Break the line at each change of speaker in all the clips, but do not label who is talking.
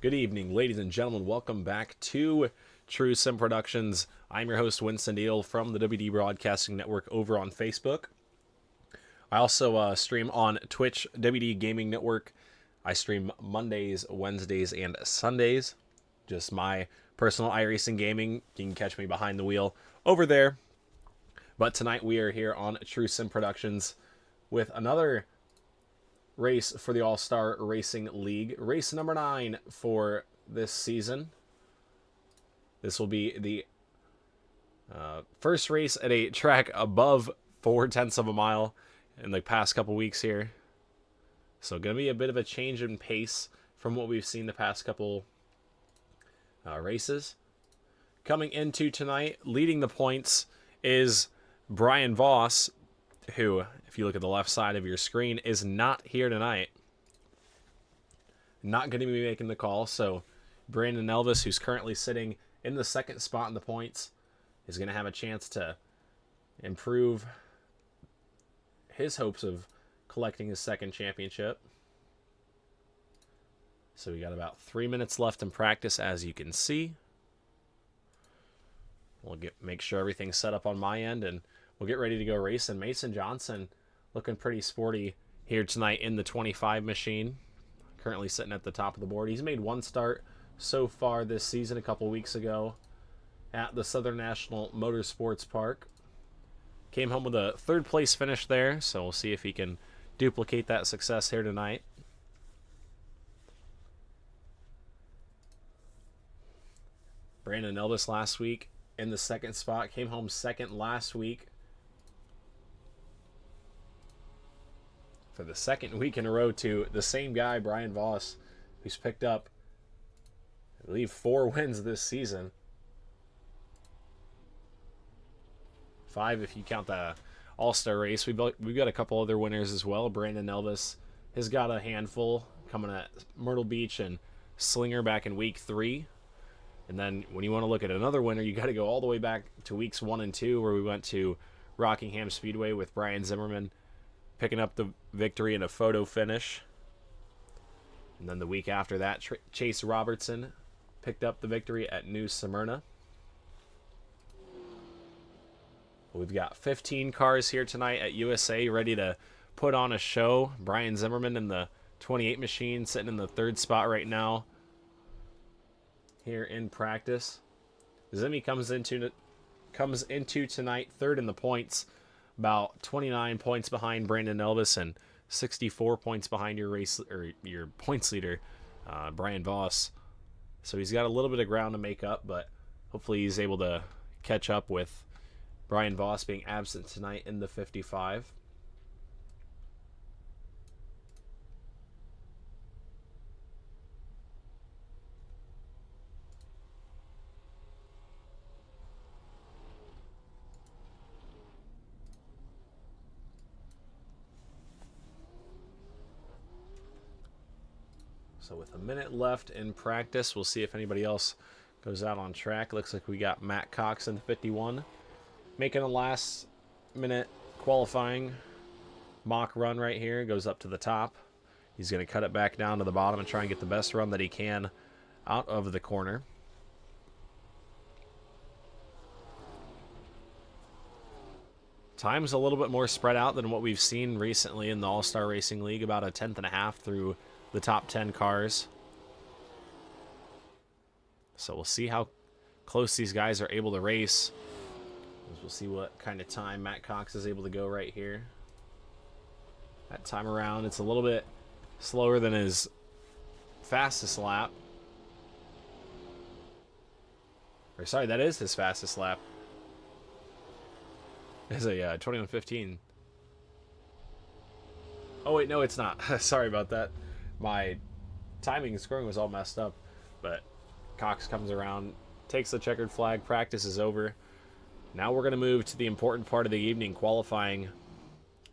Good evening, ladies and gentlemen. Welcome back to True Sim Productions. I'm your host, Winston Deal from the WD Broadcasting Network over on Facebook. I also stream on Twitch, WD Gaming Network. I stream Mondays, Wednesdays, and Sundays. Just my personal iRacing gaming. You can catch me behind the wheel over there. But tonight we are here on True Sim Productions with another race for the All-Star Racing League. Race number 9 for this season. This will be the first race at a track above 0.4 of a mile in the past couple weeks here. So going to be a bit of a change in pace from what we've seen the past couple races. Coming into tonight, leading the points is Brian Voss, who, if you look at the left side of your screen, is not here tonight. Not going to be making the call, so Brandon Elvis, who's currently sitting in the second spot in the points, is going to have a chance to improve his hopes of collecting his second championship. So we got about 3 minutes left in practice, as you can see. We'll make sure everything's set up on my end, and we'll get ready to go racing. Mason Johnson looking pretty sporty here tonight in the 25 machine. Currently sitting at the top of the board. He's made one start so far this season a couple weeks ago at the Southern National Motorsports Park. Came home with a third place finish there, so we'll see if he can duplicate that success here tonight. Brandon Elvis last week in the second spot. Came home second last week. For the second week in a row to the same guy, Brian Voss, who's picked up, I believe, 4 wins this season. 5 if you count the All-Star race. We've got a couple other winners as well. Brandon Elvis has got a handful coming at Myrtle Beach and Slinger back in week 3. And then when you want to look at another winner, you got to go all the way back to weeks 1 and 2, where we went to Rockingham Speedway with Brian Zimmerman picking up the victory in a photo finish. And then the week after that, Chase Robertson picked up the victory at New Smyrna. We've got 15 cars here tonight at USA ready to put on a show. Brian Zimmerman in the 28 machine sitting in the third spot right now here in practice. Zimmy comes into tonight third in the points, about 29 points behind Brandon Elvis and 64 points behind your points leader, Brian Voss. So he's got a little bit of ground to make up, but hopefully he's able to catch up with Brian Voss being absent tonight in the 55. So with a minute left in practice, we'll see if anybody else goes out on track. Looks like we got Matt Cox in the 51. Making a last-minute qualifying mock run right here. Goes up to the top. He's going to cut it back down to the bottom and try and get the best run that he can out of the corner. Time's a little bit more spread out than what we've seen recently in the All-Star Racing League. About a 1/10.5 through the top 10 cars. So we'll see how close these guys are able to race. We'll see what kind of time Matt Cox is able to go right here. That time around, it's a little bit slower than his fastest lap. Or sorry, that is his fastest lap. It's a 21:15. Oh wait, no, it's not. Sorry about that. My timing and scoring was all messed up, but Cox comes around, takes the checkered flag, practice is over. Now we're going to move to the important part of the evening, qualifying.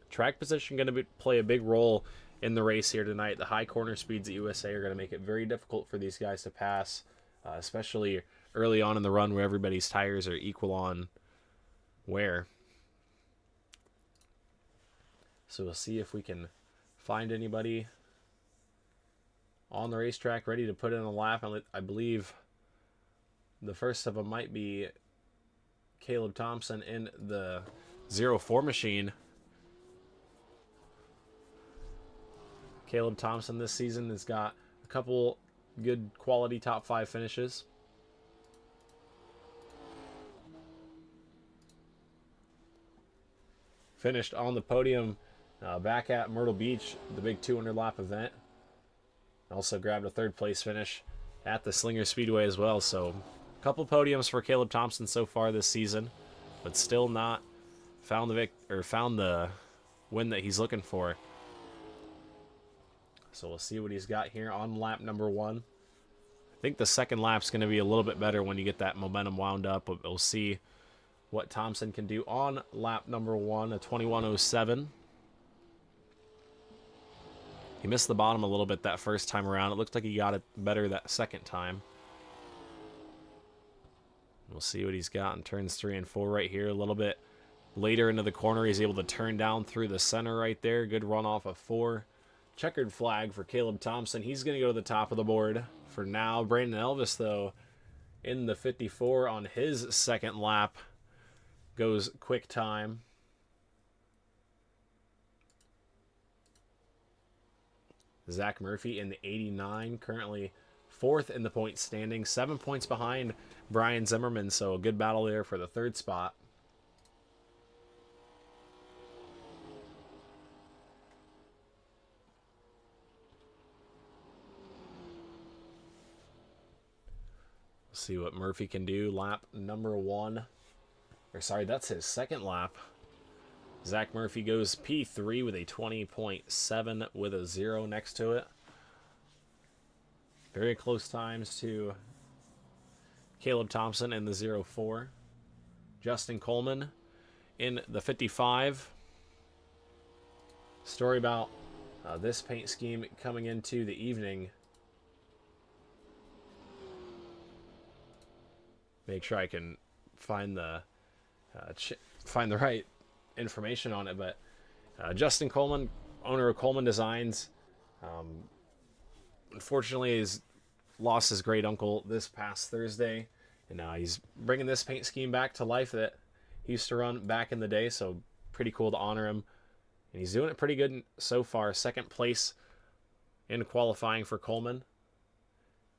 Track position going to play a big role in the race here tonight. The high corner speeds at USA are going to make it very difficult for these guys to pass, especially early on in the run where everybody's tires are equal on wear. So we'll see if we can find anybody on the racetrack, ready to put in a lap. I believe the first of them might be Caleb Thompson in the 04 machine. Caleb Thompson this season has got a couple good quality top 5 finishes. Finished on the podium back at Myrtle Beach, the big 200 lap event. Also grabbed a 3rd place finish at the Slinger Speedway as well. So a couple podiums for Caleb Thompson so far this season, but still not found the win that he's looking for. So we'll see what he's got here on lap number 1. I think the second lap's going to be a little bit better when you get that momentum wound up, but we'll see what Thompson can do on lap number 1, a 21:07. He missed the bottom a little bit that first time around. It looked like he got it better that second time. We'll see what he's got in turns 3 and 4 right here. A little bit later into the corner, he's able to turn down through the center right there. Good run off of 4. Checkered flag for Caleb Thompson. He's going to go to the top of the board for now. Brandon Elvis, though, in the 54 on his second lap. Goes quick time. Zach Murphy in the 89, currently 4th in the point standing, 7 points behind Brian Zimmerman, so a good battle there for the 3rd spot. Let's see what Murphy can do. Lap number 1. Or sorry, that's his second lap. Zach Murphy goes P3 with a 20.7 with a 0 next to it. Very close times to Caleb Thompson in the 04. Justin Coleman in the 55. Story about this paint scheme coming into the evening. Make sure I can find the right information on it, but Justin Coleman, owner of Coleman Designs, unfortunately he's lost his great uncle this past Thursday, and he's bringing this paint scheme back to life that he used to run back in the day, so pretty cool to honor him, and he's doing it pretty good so far. 2nd place in qualifying for Coleman,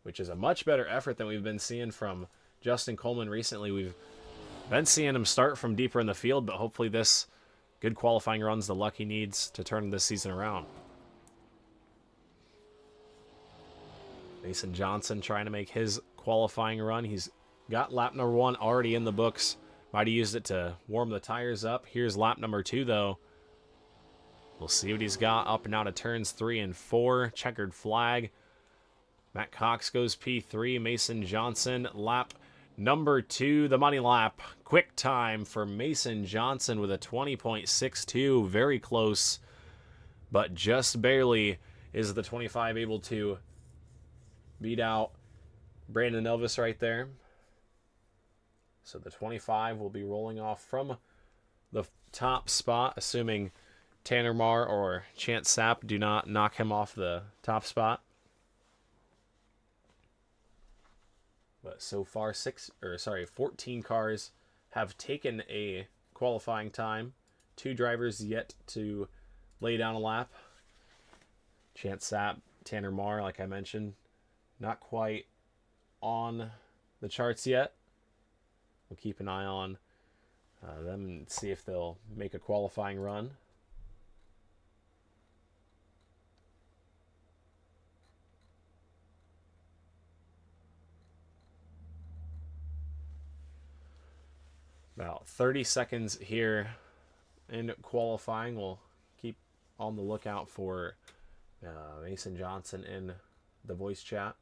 which is a much better effort than we've been seeing from Justin Coleman recently. We've been seeing him start from deeper in the field, but hopefully this good qualifying run's the luck he needs to turn this season around. Mason Johnson trying to make his qualifying run. He's got lap number 1 already in the books. Might have used it to warm the tires up. Here's lap number 2, though. We'll see what he's got up and out of turns 3 and 4. Checkered flag. Matt Cox goes P3. Mason Johnson, lap number 2, the money lap. Quick time for Mason Johnson with a 20.62. Very close, but just barely is the 25 able to beat out Brandon Elvis right there. So the 25 will be rolling off from the top spot, assuming Tanner Marr or Chance Sapp do not knock him off the top spot. But so far, 14 cars have taken a qualifying time. 2 drivers yet to lay down a lap. Chance Sapp, Tanner Marr, like I mentioned, not quite on the charts yet. We'll keep an eye on them and see if they'll make a qualifying run. About 30 seconds here in qualifying. We'll keep on the lookout for Mason Johnson in the voice chat.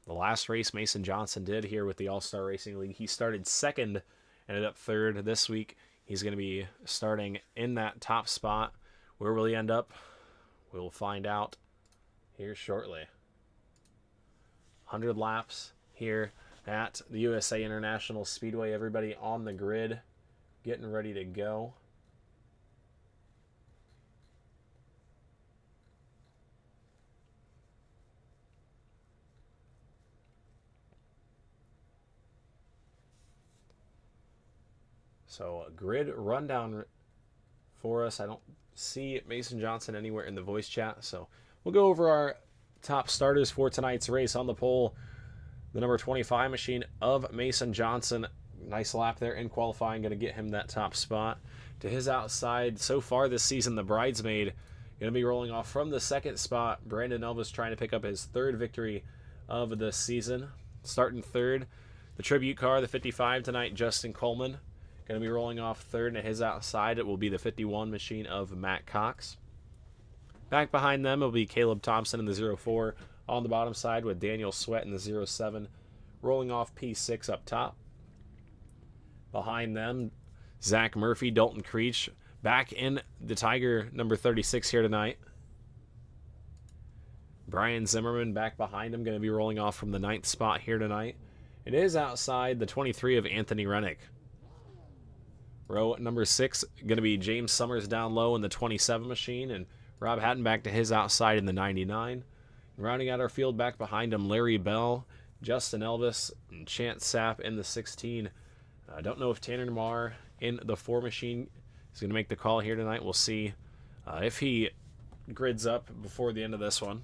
The last race Mason Johnson did here with the All-Star Racing League, he started 2nd, ended up 3rd. This week, he's going to be starting in that top spot. Where will he end up? We'll find out here shortly. 100 laps here at the USA International Speedway. Everybody on the grid getting ready to go. So a grid rundown for us. I don't see Mason Johnson anywhere in the voice chat, so we'll go over our top starters for tonight's race. On the pole, the number 25 machine of Mason Johnson. Nice lap there in qualifying, going to get him that top spot. To his outside, so far this season, the bridesmaid going to be rolling off from the second spot. Brandon Elvis trying to pick up his third victory of the season. Starting third, the tribute car, the 55 tonight, Justin Coleman. Going to be rolling off third, and at his outside, it will be the 51 machine of Matt Cox. Back behind them will be Caleb Thompson in the 04 on the bottom side, with Daniel Sweat in the 07 rolling off P6 up top. Behind them, Zach Murphy, Dalton Creech, back in the Tiger number 36 here tonight. Brian Zimmerman back behind him, going to be rolling off from the 9th spot here tonight. It is outside the 23 of Anthony Rennick. Row number 6, going to be James Summers down low in the 27 machine, and Rob Hatton back to his outside in the 99. And rounding out our field back behind him, Larry Bell, Justin Elvis, and Chance Sapp in the 16. I don't know if Tanner Marr in the 4 machine is going to make the call here tonight. We'll see if he grids up before the end of this one.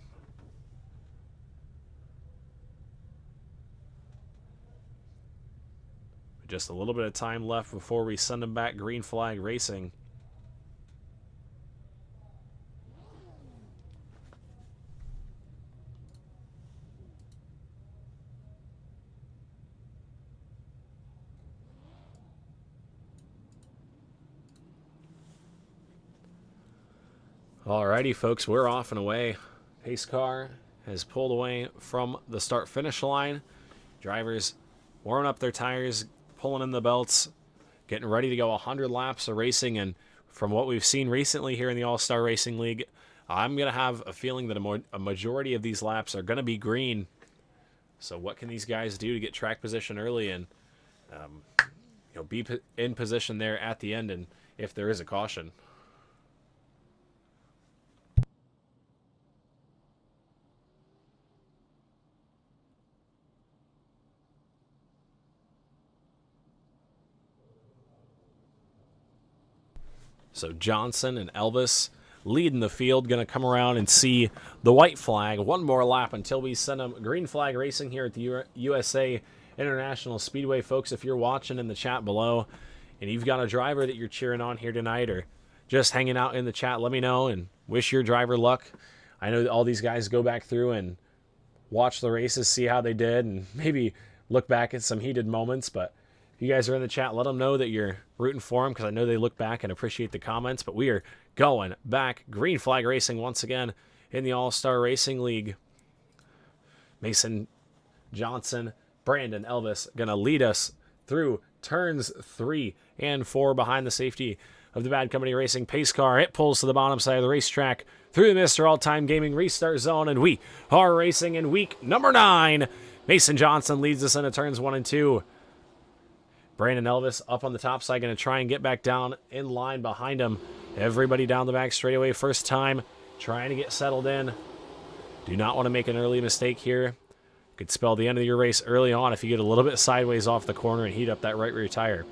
Just a little bit of time left before we send him back green flag racing. Alrighty, folks, we're off and away. Pace car has pulled away from the start-finish line. Drivers warming up their tires, pulling in the belts, getting ready to go 100 laps of racing. And from what we've seen recently here in the All-Star Racing League, I'm going to have a feeling that a majority of these laps are going to be green. So what can these guys do to get track position early and be in position there at the end, and if there is a caution? So Johnson and Elvis leading the field, going to come around and see the white flag. One more lap until we send them green flag racing here at the USA International Speedway. Folks, if you're watching in the chat below and you've got a driver that you're cheering on here tonight, or just hanging out in the chat, let me know and wish your driver luck. I know that all these guys go back through and watch the races, see how they did, and maybe look back at some heated moments, but if you guys are in the chat, let them know that you're rooting for them, because I know they look back and appreciate the comments. But we are going back. Green flag racing once again in the All-Star Racing League. Mason Johnson, Brandon Elvis going to lead us through turns 3 and 4 behind the safety of the Bad Company Racing pace car. It pulls to the bottom side of the racetrack through the Mr. All-Time Gaming restart zone, and we are racing in week number 9. Mason Johnson leads us into turns 1 and 2. Brandon Elvis up on the top side, going to try and get back down in line behind him. Everybody down the back straightaway, first time, trying to get settled in. Do not want to make an early mistake here. Could spell the end of your race early on if you get a little bit sideways off the corner and heat up that right rear tire.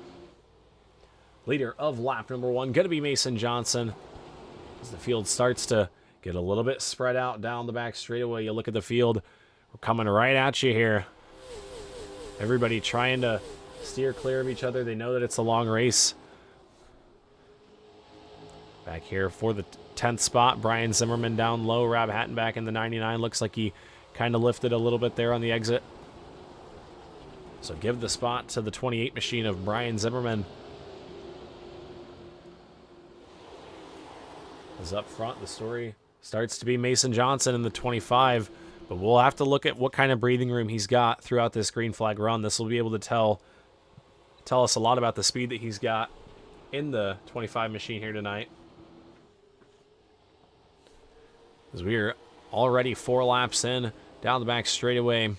Leader of lap number 1, going to be Mason Johnson. As the field starts to get a little bit spread out down the back straightaway, you look at the field. We're coming right at you here. Everybody trying to steer clear of each other. They know that it's a long race. Back here for the 10th spot, Brian Zimmerman down low. Rob Hatton back in the 99. Looks like he kind of lifted a little bit there on the exit. So give the spot to the 28 machine of Brian Zimmerman. As up front, the story starts to be Mason Johnson in the 25. But we'll have to look at what kind of breathing room he's got throughout this green flag run. This will be able to tell us a lot about the speed that he's got in the 25 machine here tonight. As we are already 4 laps in, down the back straightaway.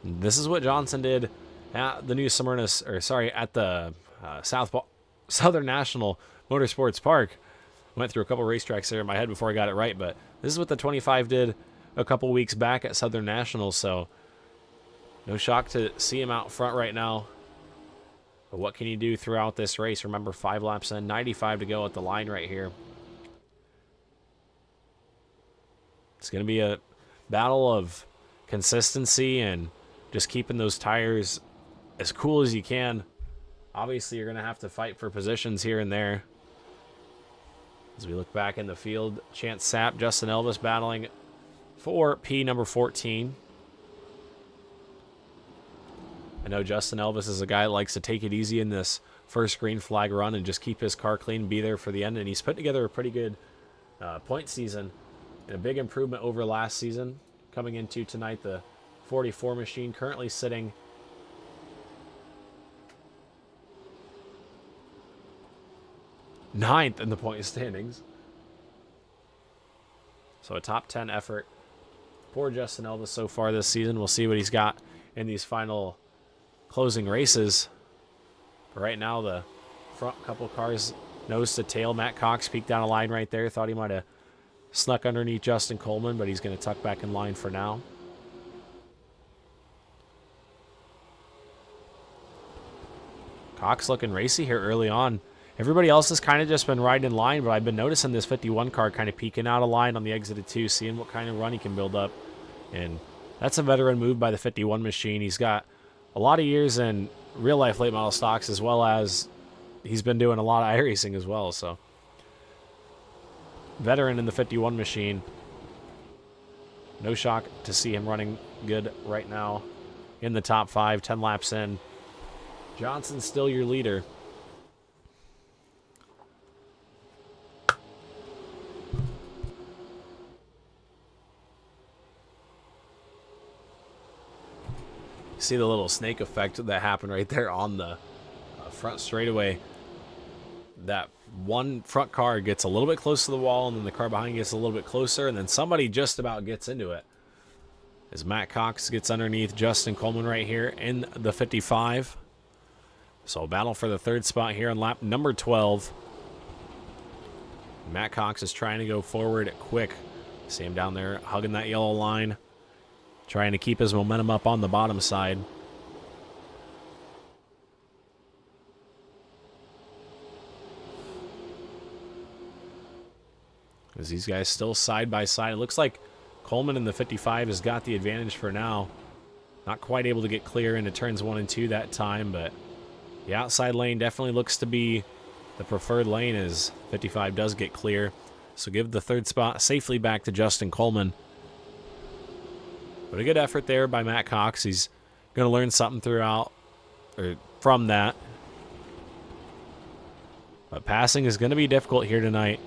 This is what Johnson did at the New Smyrna, or sorry, at the Southern National Motorsports Park. Went through a couple racetracks there in my head before I got it right, but this is what the 25 did a couple weeks back at Southern National, so no shock to see him out front right now. But what can you do throughout this race? Remember, 5 laps in, 95 to go at the line right here. It's going to be a battle of consistency and just keeping those tires as cool as you can. Obviously, you're going to have to fight for positions here and there. As we look back in the field, Chance Sapp, Justin Elvis battling for P number 14. I know Justin Elvis is a guy that likes to take it easy in this first green flag run and just keep his car clean, be there for the end. And he's put together a pretty good point season and a big improvement over last season. Coming into tonight, the 44 machine currently sitting ninth in the point standings. So a top 10 effort for Justin Elvis so far this season. We'll see what he's got in these final closing races. But right now, the front couple cars nose to tail. Matt Cox peeked down a line right there. Thought he might have snuck underneath Justin Coleman, but he's going to tuck back in line for now. Cox looking racy here early on. Everybody else has kind of just been riding in line, but I've been noticing this 51 car kind of peeking out of line on the exit of 2, seeing what kind of run he can build up. And that's a veteran move by the 51 machine. He's got a lot of years in real-life late model stocks, as well as he's been doing a lot of iRacing as well. So, veteran in the 51 machine. No shock to see him running good right now in the top 5, 10 laps in. Johnson's still your leader. See the little snake effect that happened right there on the front straightaway. That one front car gets a little bit close to the wall, and then the car behind gets a little bit closer, and then somebody just about gets into it. As Matt Cox gets underneath Justin Coleman right here in the 55. So a battle for the 3rd spot here on lap number 12. Matt Cox is trying to go forward quick. See him down there hugging that yellow line, trying to keep his momentum up on the bottom side. As these guys still side by side. It looks like Coleman in the 55 has got the advantage for now. Not quite able to get clear into turns 1 and 2 that time, but the outside lane definitely looks to be the preferred lane as 55 does get clear. So give the 3rd spot safely back to Justin Coleman. But a good effort there by Matt Cox. He's going to learn something from that. But passing is going to be difficult here tonight.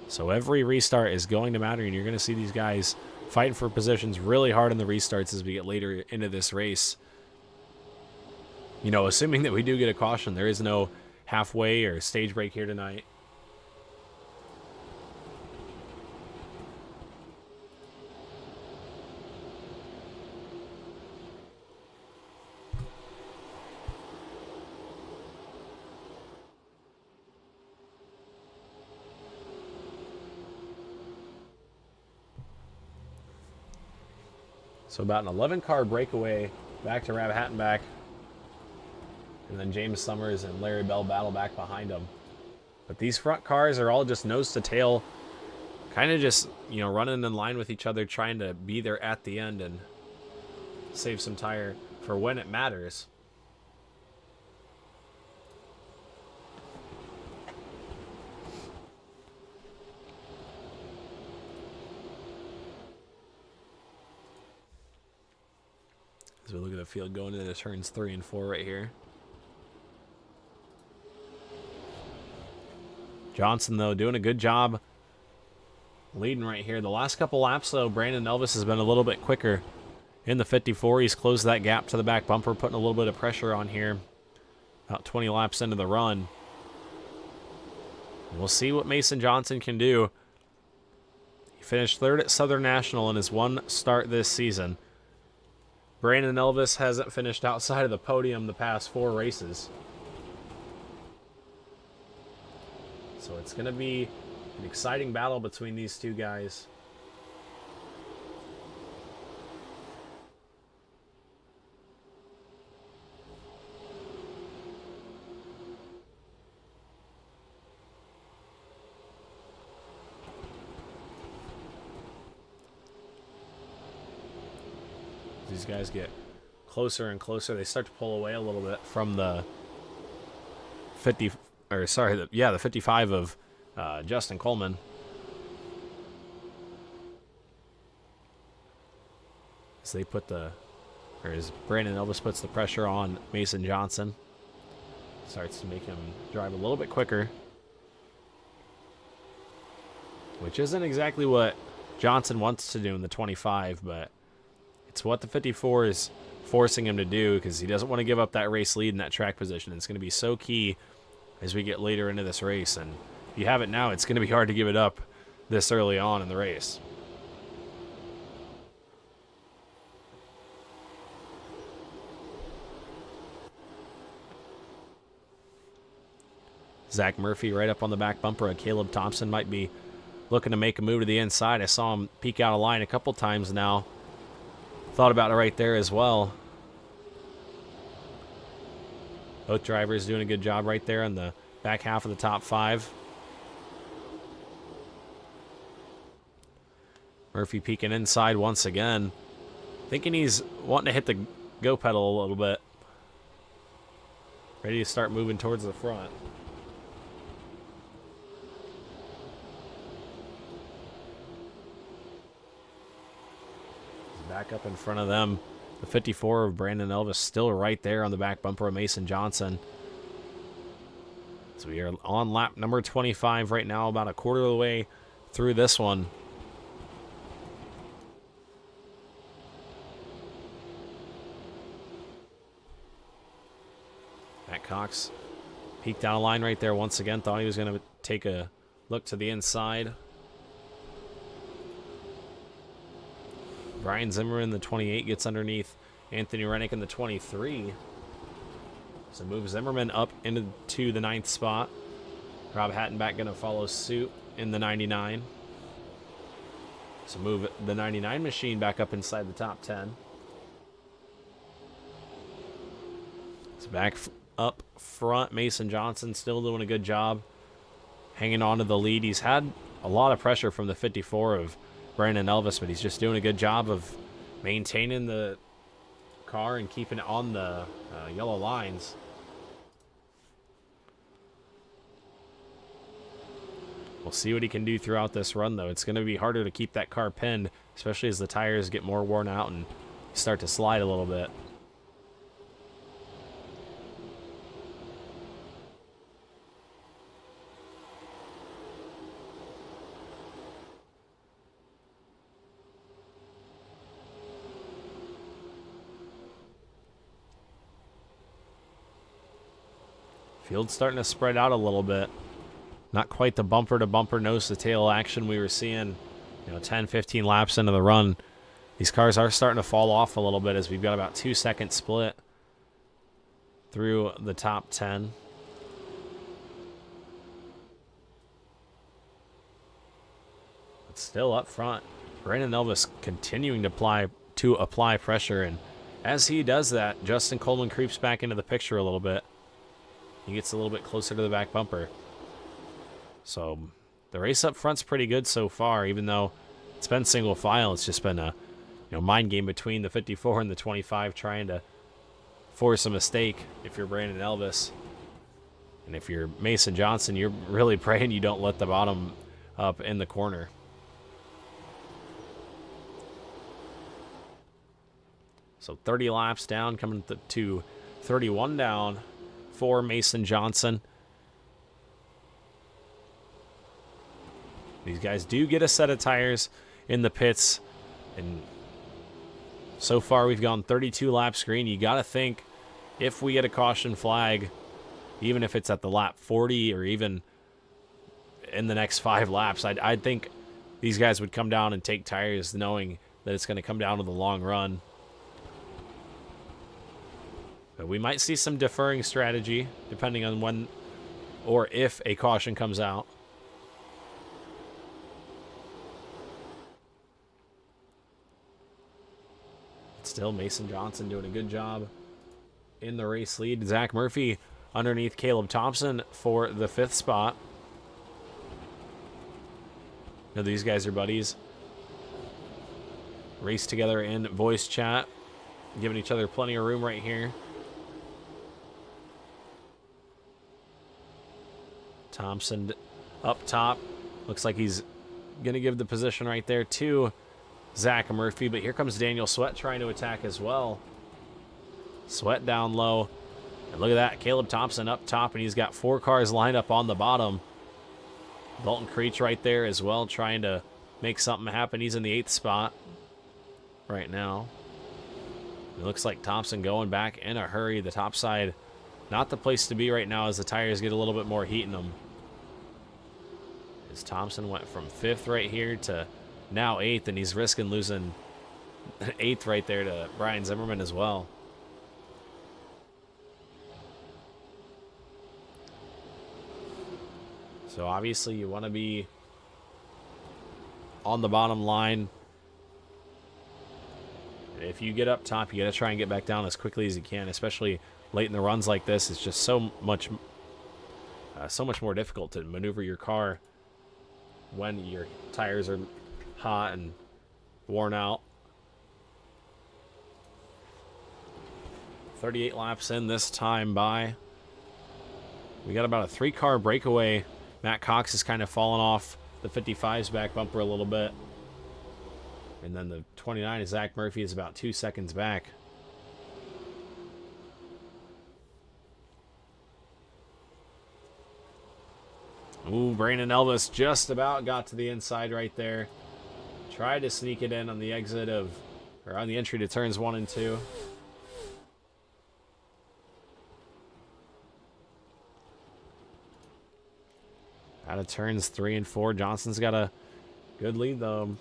So every restart is going to matter, and you're going to see these guys fighting for positions really hard in the restarts as we get later into this race. You know, assuming that we do get a caution, there is no halfway or stage break here tonight. So about an 11-car breakaway back to Rabbit Hattenback. And then James Summers and Larry Bell battle back behind him. But these front cars are all just nose to tail. Kind of just, you know, running in line with each other, trying to be there at the end and save some tire for when it matters. As we look at the field going into turns 3 and 4 right here. Johnson, though, doing a good job leading right here. The last couple laps, though, Brandon Elvis has been a little bit quicker in the 54. He's closed that gap to the back bumper, putting a little bit of pressure on here. About 20 laps into the run. We'll see what Mason Johnson can do. He finished third at Southern National in his one start this season. Brandon Elvis hasn't finished outside of the podium the past 4 races. So it's going to be an exciting battle between these two guys. These guys get closer and closer. They start to pull away a little bit from the 55 of Justin Coleman. As they put as Brandon Elvis puts the pressure on Mason Johnson. Starts to make him drive a little bit quicker. Which isn't exactly what Johnson wants to do in the 25, but it's what the 54 is forcing him to do because he doesn't want to give up that race lead in that track position. It's going to be so key as we get later into this race. And if you have it now, it's going to be hard to give it up this early on in the race. Zach Murphy right up on the back bumper. And Caleb Thompson might be looking to make a move to the inside. I saw him peek out of line a couple times now. Thought about it right there as well. Both drivers doing a good job right there in the back half of the top 5. Murphy peeking inside once again. Thinking he's wanting to hit the go pedal a little bit. Ready to start moving towards the front. Back up in front of them. The 54 of Brandon Elvis still right there on the back bumper of Mason Johnson. So we are on lap number 25 right now, about a quarter of the way through this one. Matt Cox peeked out of line right there once again. Thought he was going to take a look to the inside. Brian Zimmerman, the 28, gets underneath Anthony Rennick in the 23. So move Zimmerman up into the 9th spot. Rob Hattenback going to follow suit in the 99. So move the 99 machine back up inside the top 10. It's back up front. Mason Johnson still doing a good job hanging on to the lead. He's had a lot of pressure from the 54 of Brandon Elvis, but he's just doing a good job of maintaining the car and keeping it on the yellow lines. We'll see what he can do throughout this run, though. It's going to be harder to keep that car pinned, especially as the tires get more worn out and start to slide a little bit. Field's starting to spread out a little bit. Not quite the bumper-to-bumper, nose-to-tail action we were seeing, 10, 15 laps into the run. These cars are starting to fall off a little bit as we've got about 2 second split through the top 10. But still up front, Brandon Elvis continuing to apply pressure, and as he does that, Justin Coleman creeps back into the picture a little bit. He gets a little bit closer to the back bumper. So the race up front's pretty good so far, even though it's been single file. It's just been a mind game between the 54 and the 25 trying to force a mistake if you're Brandon Elvis. And if you're Mason Johnson, you're really praying you don't let the bottom up in the corner. So 30 laps down, coming to 31 down for Mason Johnson. These guys do get a set of tires in the pits, and so far we've gone 32 laps green. You got to think if we get a caution flag, even if it's at the lap 40 or even in the next 5 laps. I'd think these guys would come down and take tires knowing that it's going to come down to the long run. But we might see some deferring strategy depending on when or if a caution comes out. Still Mason Johnson doing a good job in the race lead. Zach Murphy underneath Caleb Thompson for the 5th spot. Now these guys are buddies. Race together in voice chat, giving each other plenty of room right here. Thompson up top. Looks like he's going to give the position right there to Zach Murphy, but here comes Daniel Sweat trying to attack as well. Sweat down low. And look at that, Caleb Thompson up top, and he's got 4 cars lined up on the bottom. Dalton Creech right there as well, trying to make something happen. He's in the 8th spot right now. It looks like Thompson going back in a hurry. The top side, not the place to be right now as the tires get a little bit more heat in them. As Thompson went from 5th right here to now 8th, and he's risking losing 8th right there to Brian Zimmerman as well. So obviously you want to be on the bottom line. If you get up top, you got to try and get back down as quickly as you can, especially late in the runs like this. It's just so much more difficult to maneuver your car when your tires are hot and worn out. 38 laps in this time by. We got about a 3-car breakaway. Matt Cox is kind of fallen off the 55's back bumper a little bit. And then the 29 is Zach Murphy is about 2 seconds back. Ooh, Brandon Elvis just about got to the inside right there. Tried to sneak it in on the exit of, or on the entry to turns 1 and 2. Out of turns 3 and 4. Johnson's got a good lead though.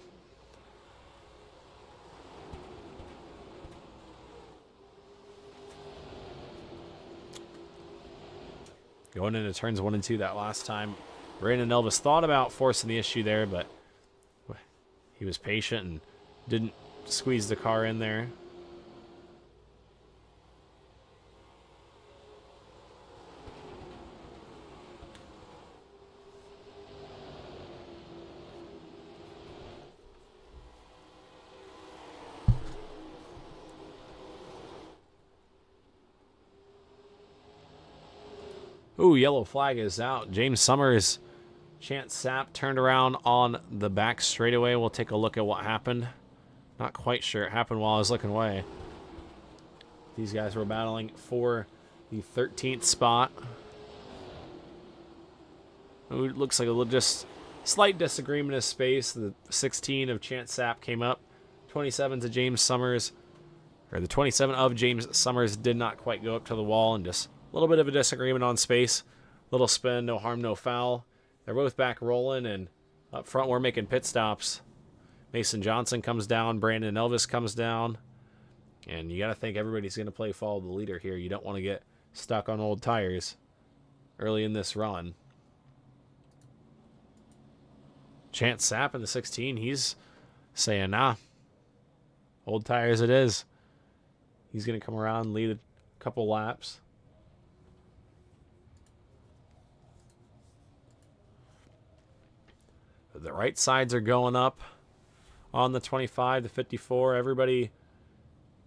Going into turns 1 and 2 that last time. Brandon Elvis thought about forcing the issue there, but he was patient and didn't squeeze the car in there. Ooh, yellow flag is out. James Summers, Chance Sapp turned around on the back straightaway. We'll take a look at what happened. Not quite sure. It happened while I was looking away. These guys were battling for the 13th spot. Ooh, it looks like a little just slight disagreement of space. The 16 of Chance Sapp came up. 27 to James Summers, or the 27 of James Summers did not quite go up to the wall, and just a little bit of a disagreement on space. Little spin, no harm, no foul. They're both back rolling, and up front we're making pit stops. Mason Johnson comes down. Brandon Elvis comes down. And you got to think everybody's going to play follow the leader here. You don't want to get stuck on old tires early in this run. Chance Sapp in the 16, he's saying, nah, old tires it is. He's going to come around and lead a couple laps. The right sides are going up on the 25, the 54. Everybody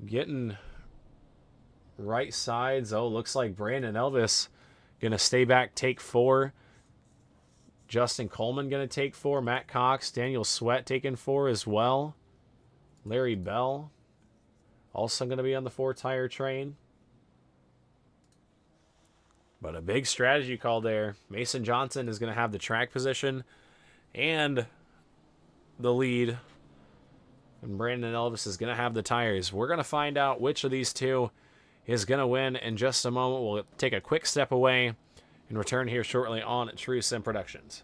getting right sides. Oh, looks like Brandon Elvis going to stay back, take 4. Justin Coleman going to take 4. Matt Cox, Daniel Sweat taking 4 as well. Larry Bell also going to be on the 4-tire train. But a big strategy call there. Mason Johnson is going to have the track position and the lead. And Brandon Elvis is going to have the tires. We're going to find out which of these two is going to win in just a moment. We'll take a quick step away and return here shortly on True Sim Productions.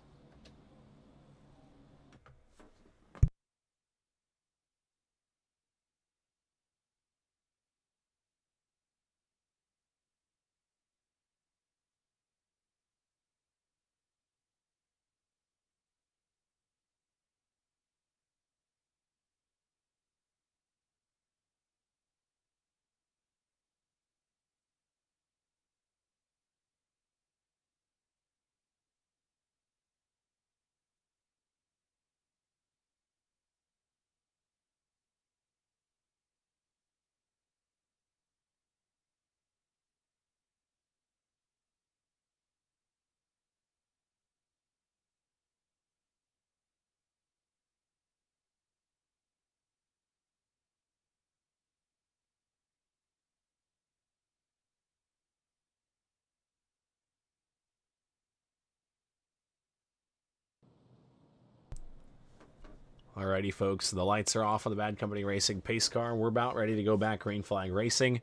Alrighty, folks, the lights are off on the Bad Company Racing pace car, and we're about ready to go back green flag racing.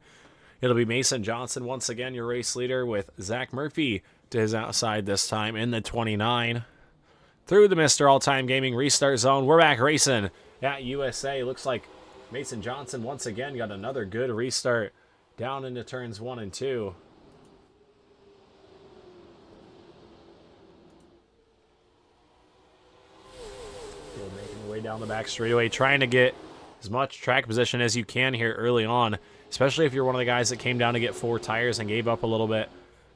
It'll be Mason Johnson once again, your race leader, with Zach Murphy to his outside this time in the 29. Through the Mr. All-Time Gaming restart zone, we're back racing at USA. Looks like Mason Johnson once again got another good restart down into turns 1 and 2. Making way down the back straightaway, trying to get as much track position as you can here early on, especially if you're one of the guys that came down to get 4 tires and gave up a little bit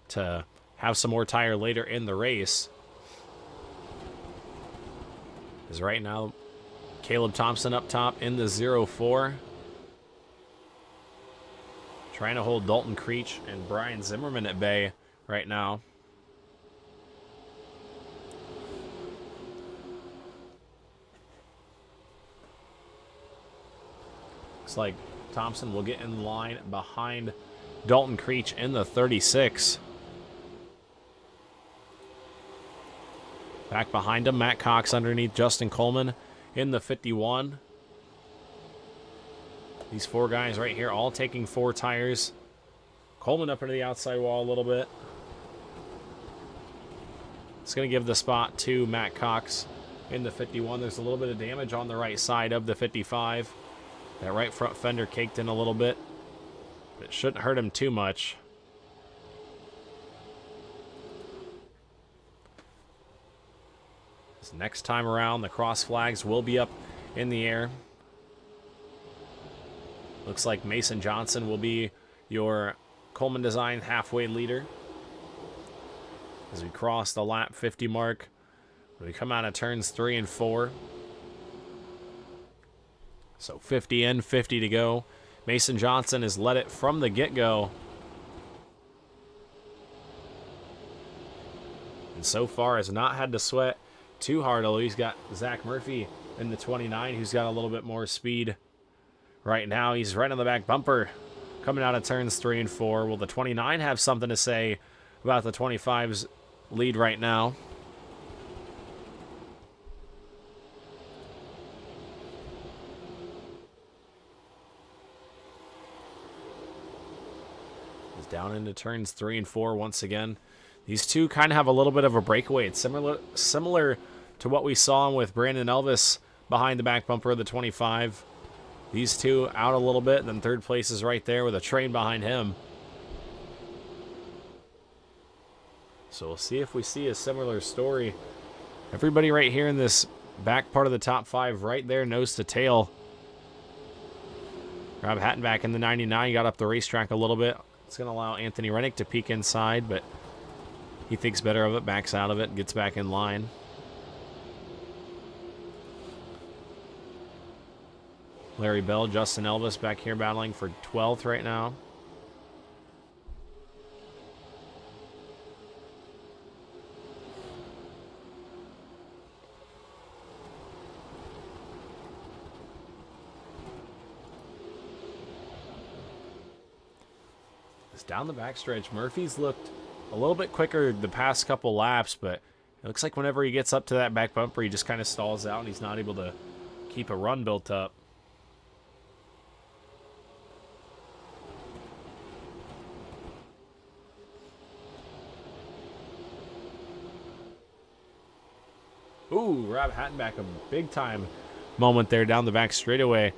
to have some more tire later in the race. As right now, Caleb Thompson up top in the 0-4. Trying to hold Dalton Creech and Brian Zimmerman at bay right now. Looks like Thompson will get in line behind Dalton Creech in the 36. Back behind him, Matt Cox underneath Justin Coleman in the 51. These 4 guys right here all taking 4 tires. Coleman up into the outside wall a little bit. It's going to give the spot to Matt Cox in the 51. There's a little bit of damage on the right side of the 55. That right front fender caked in a little bit, but it shouldn't hurt him too much. This next time around, the cross flags will be up in the air. Looks like Mason Johnson will be your Coleman Design halfway leader. As we cross the lap 50 mark, we come out of turns 3 and 4. So 50 in, 50 to go. Mason Johnson has led it from the get-go. And so far has not had to sweat too hard, although he's got Zach Murphy in the 29, who's got a little bit more speed. Right now, he's right on the back bumper coming out of turns 3 and 4. Will the 29 have something to say about the 25's lead right now? He's down into turns 3 and 4 once again. These two kind of have a little bit of a breakaway. It's similar to what we saw with Brandon Elvis behind the back bumper of the 25. These two out a little bit, and then third place is right there with a train behind him. So we'll see if we see a similar story. Everybody right here in this back part of the top 5 right there, nose to tail. Rob Hattenback in the 99 got up the racetrack a little bit. It's going to allow Anthony Rennick to peek inside, but he thinks better of it, backs out of it, gets back in line. Larry Bell, Justin Elvis back here battling for 12th right now. It's down the backstretch. Murphy's looked a little bit quicker the past couple laps, but it looks like whenever he gets up to that back bumper, he just kind of stalls out and he's not able to keep a run built up. Ooh, Rob Hattenback, a big-time moment there down the back straightaway.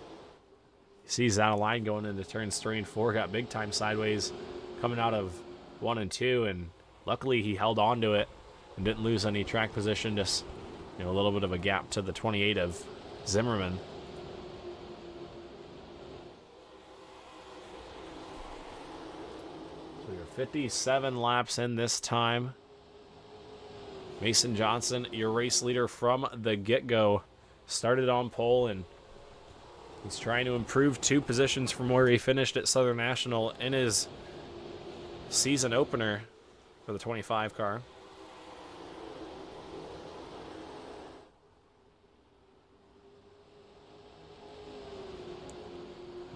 He sees out of line going into turns 3 and 4. Got big-time sideways coming out of 1 and 2, and luckily he held on to it and didn't lose any track position. Just, a little bit of a gap to the 28 of Zimmerman. So we are 57 laps in this time. Mason Johnson, your race leader from the get-go, started on pole, and he's trying to improve 2 positions from where he finished at Southern National in his season opener for the 25 car.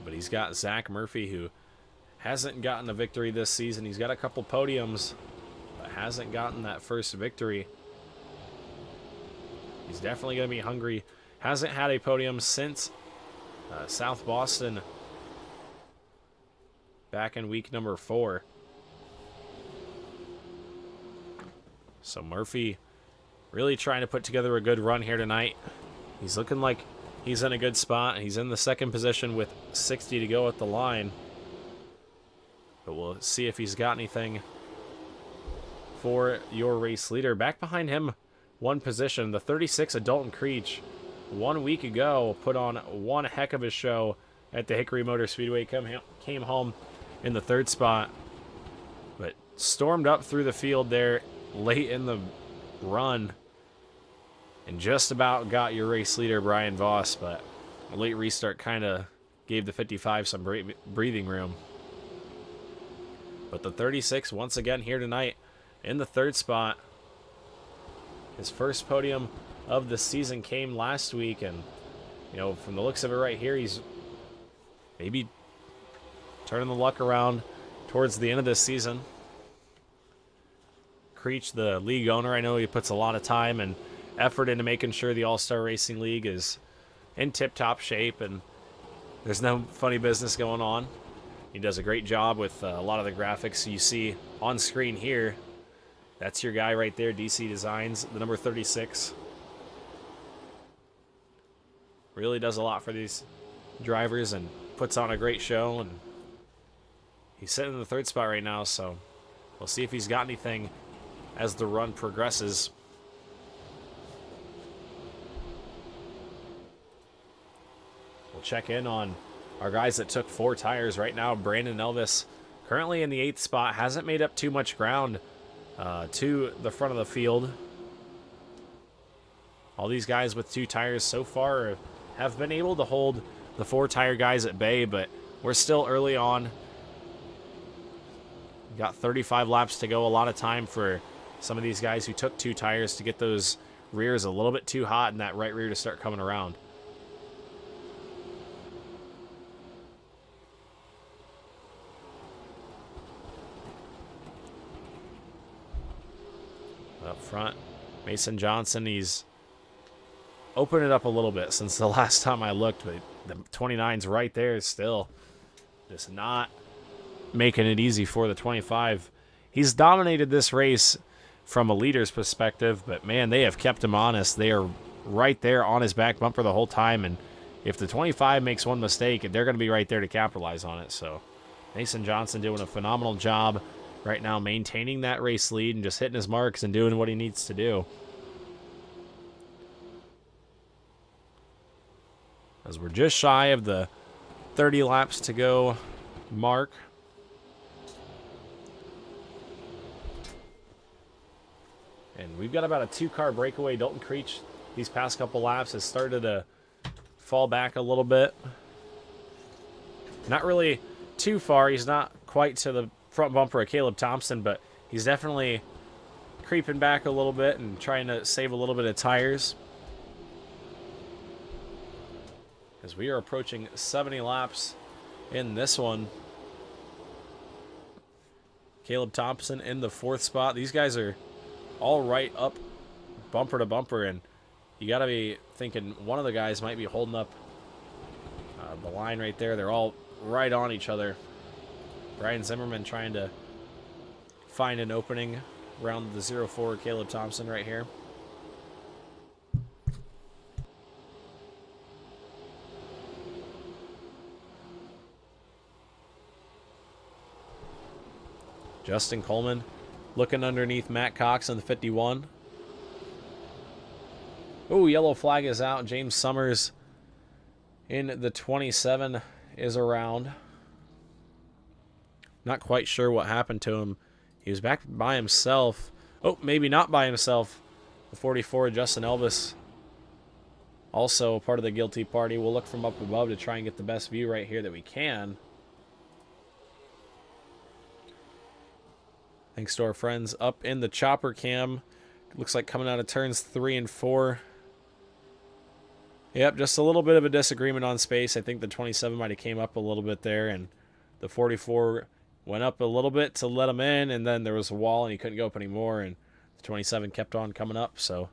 But he's got Zach Murphy, who hasn't gotten a victory this season. He's got a couple podiums, but hasn't gotten that first victory. He's definitely going to be hungry Hasn't had a podium since South Boston back in week number 4. So Murphy really trying to put together a good run here tonight. He's looking like he's in a good spot. He's in the second position with 60 to go at the line. But we'll see if he's got anything for your race leader. Back behind him, one position, the 36 Dalton Creech. 1 week ago, put on one heck of a show at the Hickory Motor Speedway. Came home in the 3rd spot, but stormed up through the field there late in the run and just about got your race leader, Brian Voss, but a late restart kind of gave the 55 some breathing room. But the 36, once again here tonight, in the 3rd spot. His first podium of the season came last week, and, you know, from the looks of it right here, he's maybe turning the luck around towards the end of this season. Creech, the league owner, I know he puts a lot of time and effort into making sure the All-Star Racing League is in tip-top shape and there's no funny business going on. He does a great job with a lot of the graphics you see on screen here. That's your guy right there, DC Designs, the number 36. Really does a lot for these drivers and puts on a great show. And he's sitting in the 3rd spot right now, so we'll see if he's got anything as the run progresses. We'll check in on our guys that took 4 tires right now. Brandon Elvis, currently in the 8th spot, hasn't made up too much ground to the front of the field. All these guys with 2 tires so far have been able to hold the 4-tire guys at bay, but we're still early on. Got 35 laps to go. A lot of time for some of these guys who took 2 tires to get those rears a little bit too hot and that right rear to start coming around. Up front, Mason Johnson, he's opened it up a little bit since the last time I looked, but the 29's right there still. Just not making it easy for the 25. He's dominated this race from a leader's perspective, but man, they have kept him honest. They are right there on his back bumper the whole time, and if the 25 makes one mistake, they're going to be right there to capitalize on it. So Mason Johnson doing a phenomenal job right now, maintaining that race lead and just hitting his marks and doing what he needs to do. As we're just shy of the 30 laps to go mark. And we've got about a 2-car breakaway. Dalton Creech, these past couple laps, has started to fall back a little bit. Not really too far. He's not quite to the front bumper of Caleb Thompson, but he's definitely creeping back a little bit and trying to save a little bit of tires. As we are approaching 70 laps in this one. Caleb Thompson in the 4th spot. These guys are all right up bumper to bumper, and you got to be thinking one of the guys might be holding up the line right there. They're all right on each other. Brian Zimmerman trying to find an opening around the 04 Caleb Thompson right here. Justin Coleman looking underneath Matt Cox in the 51. Oh, yellow flag is out. James Summers in the 27 is around. Not quite sure what happened to him. He was back by himself. Oh, maybe not by himself. The 44, Justin Elvis, also part of the guilty party. We'll look from up above to try and get the best view right here that we can. Thanks to our friends up in the chopper cam. Looks like coming out of turns 3 and 4. Yep, just a little bit of a disagreement on space. I think the 27 might have came up a little bit there, and the 44 went up a little bit to let him in, and then there was a wall and he couldn't go up anymore, and the 27 kept on coming up. So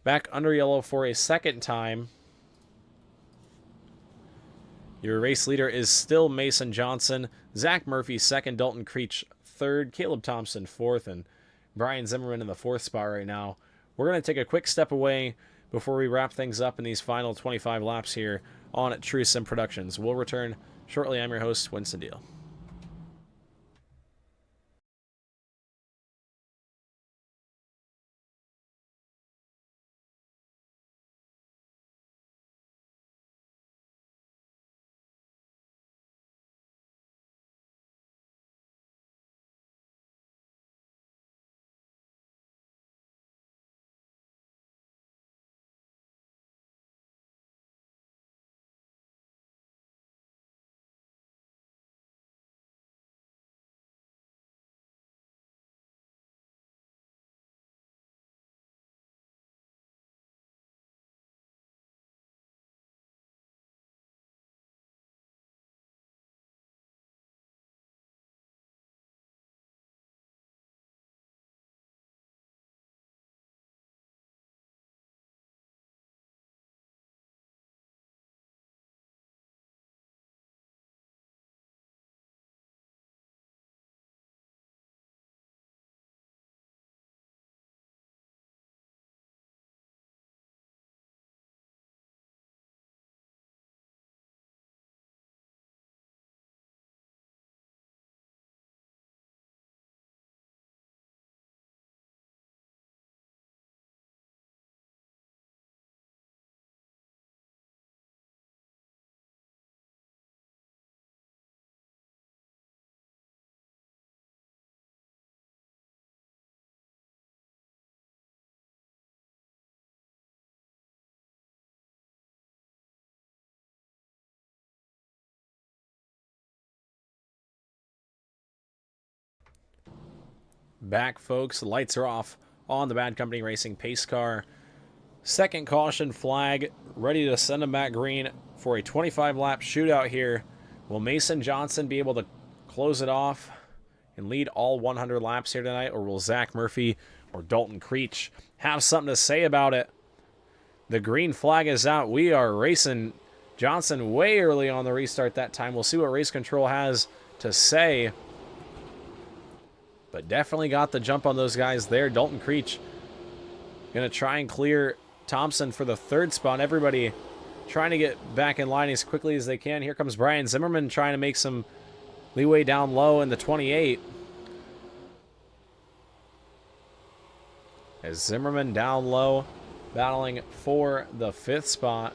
back under yellow for a second time. Your race leader is still Mason Johnson. Zach Murphy second, Dalton Creech third, Caleb Thompson fourth, and Brian Zimmerman in the fourth spot right now. We're going to take a quick step away before we wrap things up in these final 25 laps here on True Sim Productions. We'll return shortly. I'm your host, Winston Deal. Back, folks. Lights are off on the Bad Company Racing pace car. Second caution flag, ready to send them back green for a 25-lap shootout here. Will Mason Johnson be able to close it off and lead all 100 laps here tonight, or will Zach Murphy or Dalton Creech have something to say about it? The green flag is out. We are racing Johnson way early on the restart that time. We'll see what race control has to say. But definitely got the jump on those guys there. Dalton Creech going to try and clear Thompson for the third spot. Everybody trying to get back in line as quickly as they can. Here comes Brian Zimmerman trying to make some leeway down low in the 28. As Zimmerman down low, battling for the fourth spot.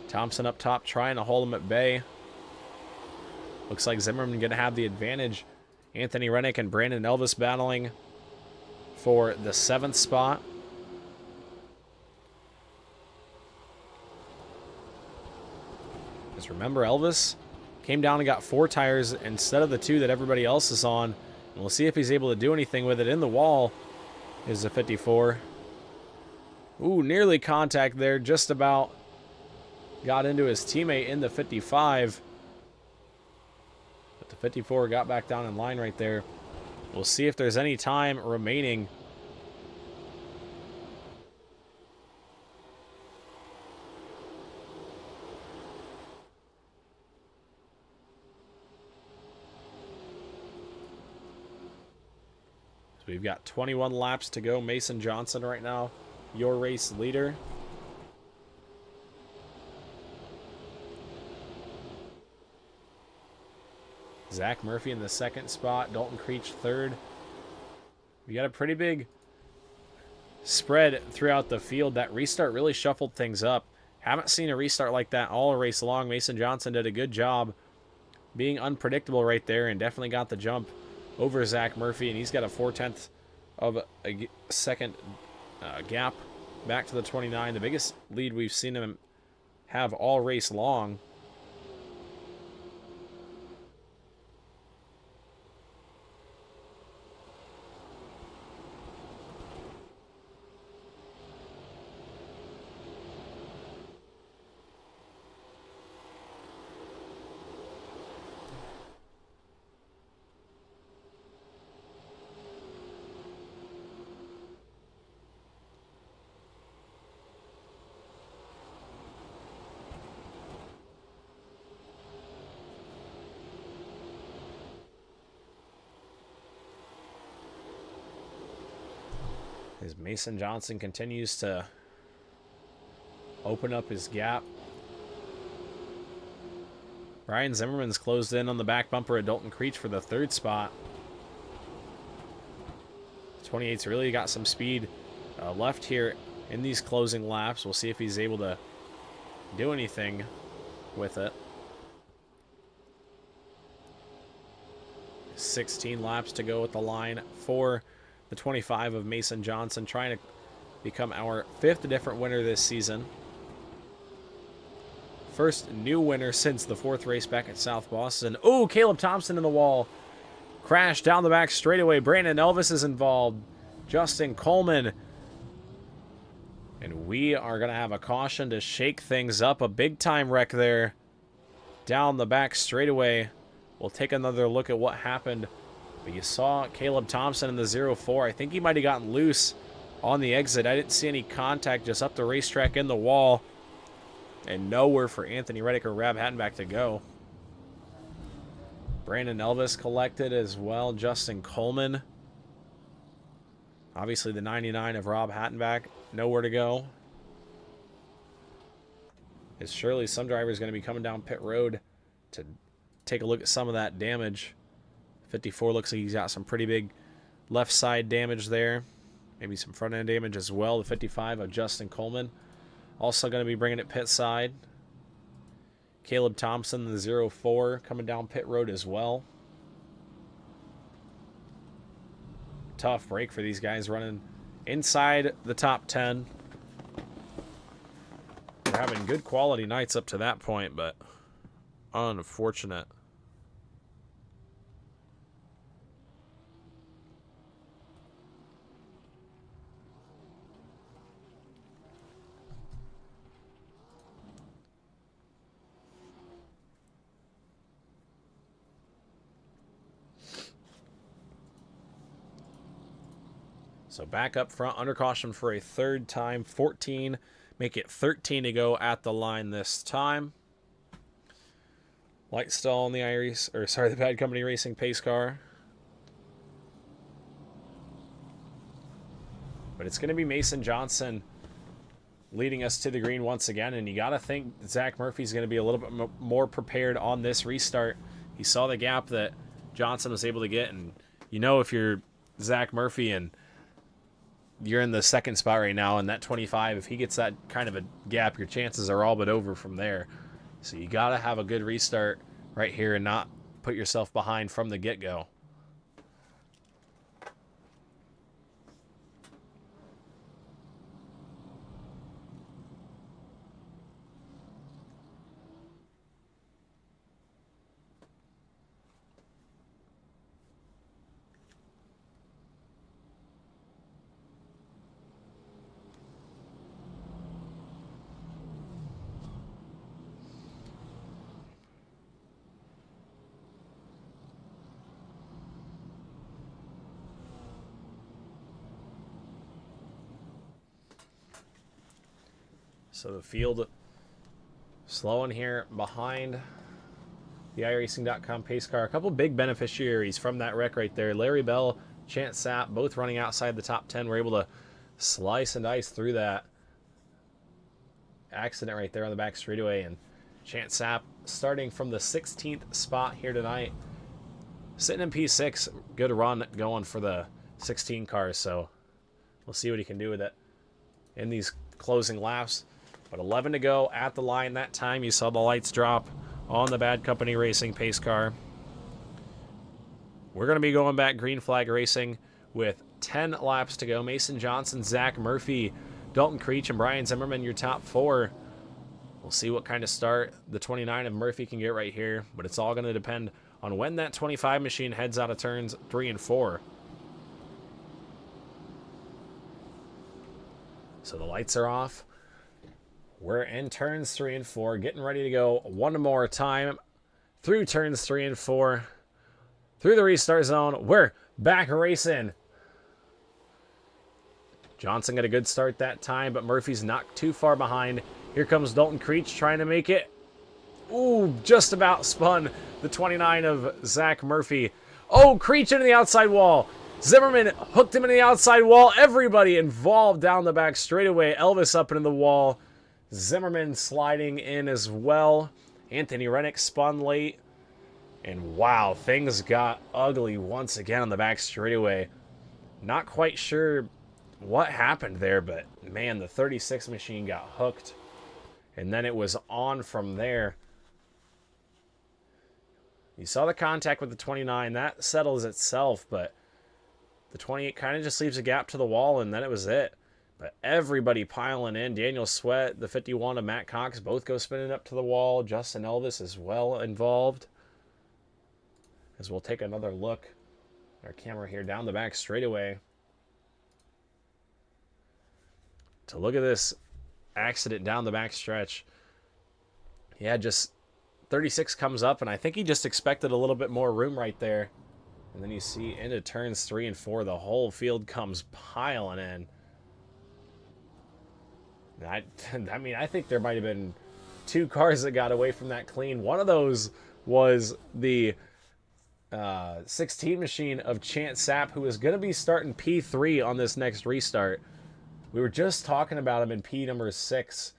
Thompson up top trying to hold him at bay. Looks like Zimmerman going to have the advantage. Anthony Rennick and Brandon Elvis battling for the 7th spot. Just remember, Elvis came down and got 4 tires instead of the 2 that everybody else is on. And we'll see if he's able to do anything with it. In the wall is the 54. Ooh, nearly contact there. Just about got into his teammate in the 55. But the 54 got back down in line right there. We'll see if there's any time remaining. So we've got 21 laps to go. Mason Johnson right now, your race leader. Zach Murphy in the 2nd spot. Dalton Creech 3rd. We got a pretty big spread throughout the field. That restart really shuffled things up. Haven't seen a restart like that all race long. Mason Johnson did a good job being unpredictable right there and definitely got the jump over Zach Murphy. And he's got a 4/10 of a second gap back to the 29. The biggest lead we've seen him have all race long. As Mason Johnson continues to open up his gap. Ryan Zimmerman's closed in on the back bumper of Dalton Creech for the 3rd spot. 28's really got some speed left here in these closing laps. We'll see if he's able to do anything with it. 16 laps to go at the line for the 25 of Mason Johnson, trying to become our 5th different winner this season. First new winner since the 4th race back at South Boston. Oh, Caleb Thompson in the wall. Crash down the back straightaway. Brandon Elvis is involved. Justin Coleman. And we are going to have a caution to shake things up. A big-time wreck there down the back straightaway. We'll take another look at what happened. But you saw Caleb Thompson in the 0-4. I think he might have gotten loose on the exit. I didn't see any contact, just up the racetrack in the wall. And nowhere for Anthony Reddick or Rob Hattenback to go. Brandon Elvis collected as well. Justin Coleman. Obviously the 99 of Rob Hattenback. Nowhere to go. As surely some driver is going to be coming down pit road to take a look at some of that damage. 54 looks like he's got some pretty big left side damage there. Maybe some front end damage as well. The 55 of Justin Coleman. Also going to be bringing it pit side. Caleb Thompson, the 0-4, coming down pit road as well. Tough break for these guys running inside the top 10. They're having good quality nights up to that point, but unfortunate. So back up front, under caution for a 3rd time, 14. Make it 13 to go at the line this time. Light still on the the Bad Company Racing pace car. But it's going to be Mason Johnson leading us to the green once again. And you got to think Zach Murphy's going to be a little bit more prepared on this restart. He saw the gap that Johnson was able to get. And you know, if you're Zach Murphy and you're in the 2nd spot right now, and that 25, if he gets that kind of a gap, your chances are all but over from there. So you got to have a good restart right here and not put yourself behind from the get-go. So the field slowing here behind the iRacing.com pace car. A couple big beneficiaries from that wreck right there. Larry Bell, Chance Sapp, both running outside the top 10. Were able to slice and dice through that accident right there on the back straightaway. And Chance Sapp starting from the 16th spot here tonight. Sitting in P6. Good run going for the 16 cars. So we'll see what he can do with it in these closing laps. But 11 to go at the line that time. You saw the lights drop on the Bad Company Racing pace car. We're going to be going back green flag racing with 10 laps to go. Mason Johnson, Zach Murphy, Dalton Creech, and Brian Zimmerman, your top 4. We'll see what kind of start the 29 of Murphy can get right here. But it's all going to depend on when that 25 machine heads out of turns 3 and 4. So the lights are off. We're in turns 3 and 4, getting ready to go one more time through turns 3 and 4. Through the restart zone, we're back racing. Johnson got a good start that time, but Murphy's not too far behind. Here comes Dalton Creech trying to make it. Ooh, just about spun the 29 of Zach Murphy. Oh, Creech into the outside wall. Zimmerman hooked him in the outside wall. Everybody involved down the back straightaway. Elvis up into the wall. Zimmerman sliding in as well. Anthony Rennick spun late. And wow, things got ugly once again on the back straightaway. Not quite sure what happened there, but man, the 36 machine got hooked. And then it was on from there. You saw the contact with the 29. That settles itself, but the 28 kind of just leaves a gap to the wall, and then it was it. But everybody piling in. Daniel Sweat, the 51 of Matt Cox, both go spinning up to the wall. Justin Elvis is well involved. As we'll take another look at our camera here down the back straightaway to look at this accident down the back stretch. Yeah, just 36 comes up, and I think he just expected a little bit more room right there. And then you see into turns 3 and 4, the whole field comes piling in. I mean, I think there might have been 2 cars that got away from that clean. One of those was the 16 machine of Chance Sapp, who is going to be starting P3 on this next restart. We were just talking about him in P number 6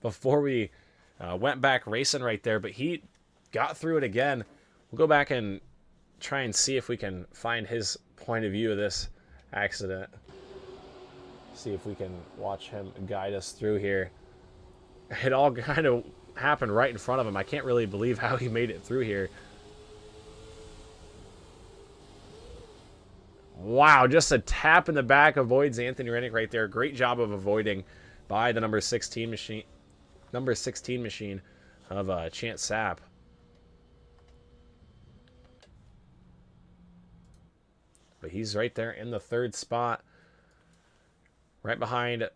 before we went back racing right there, but he got through it again. We'll go back and try and see if we can find his point of view of this accident. See if we can watch him guide us through here. It all kind of happened right in front of him. I can't really believe how he made it through here. Wow, just a tap in the back avoids Anthony Rennick right there. Great job of avoiding by the number 16 machine of Chance Sapp. But he's right there in the 3rd spot, right behind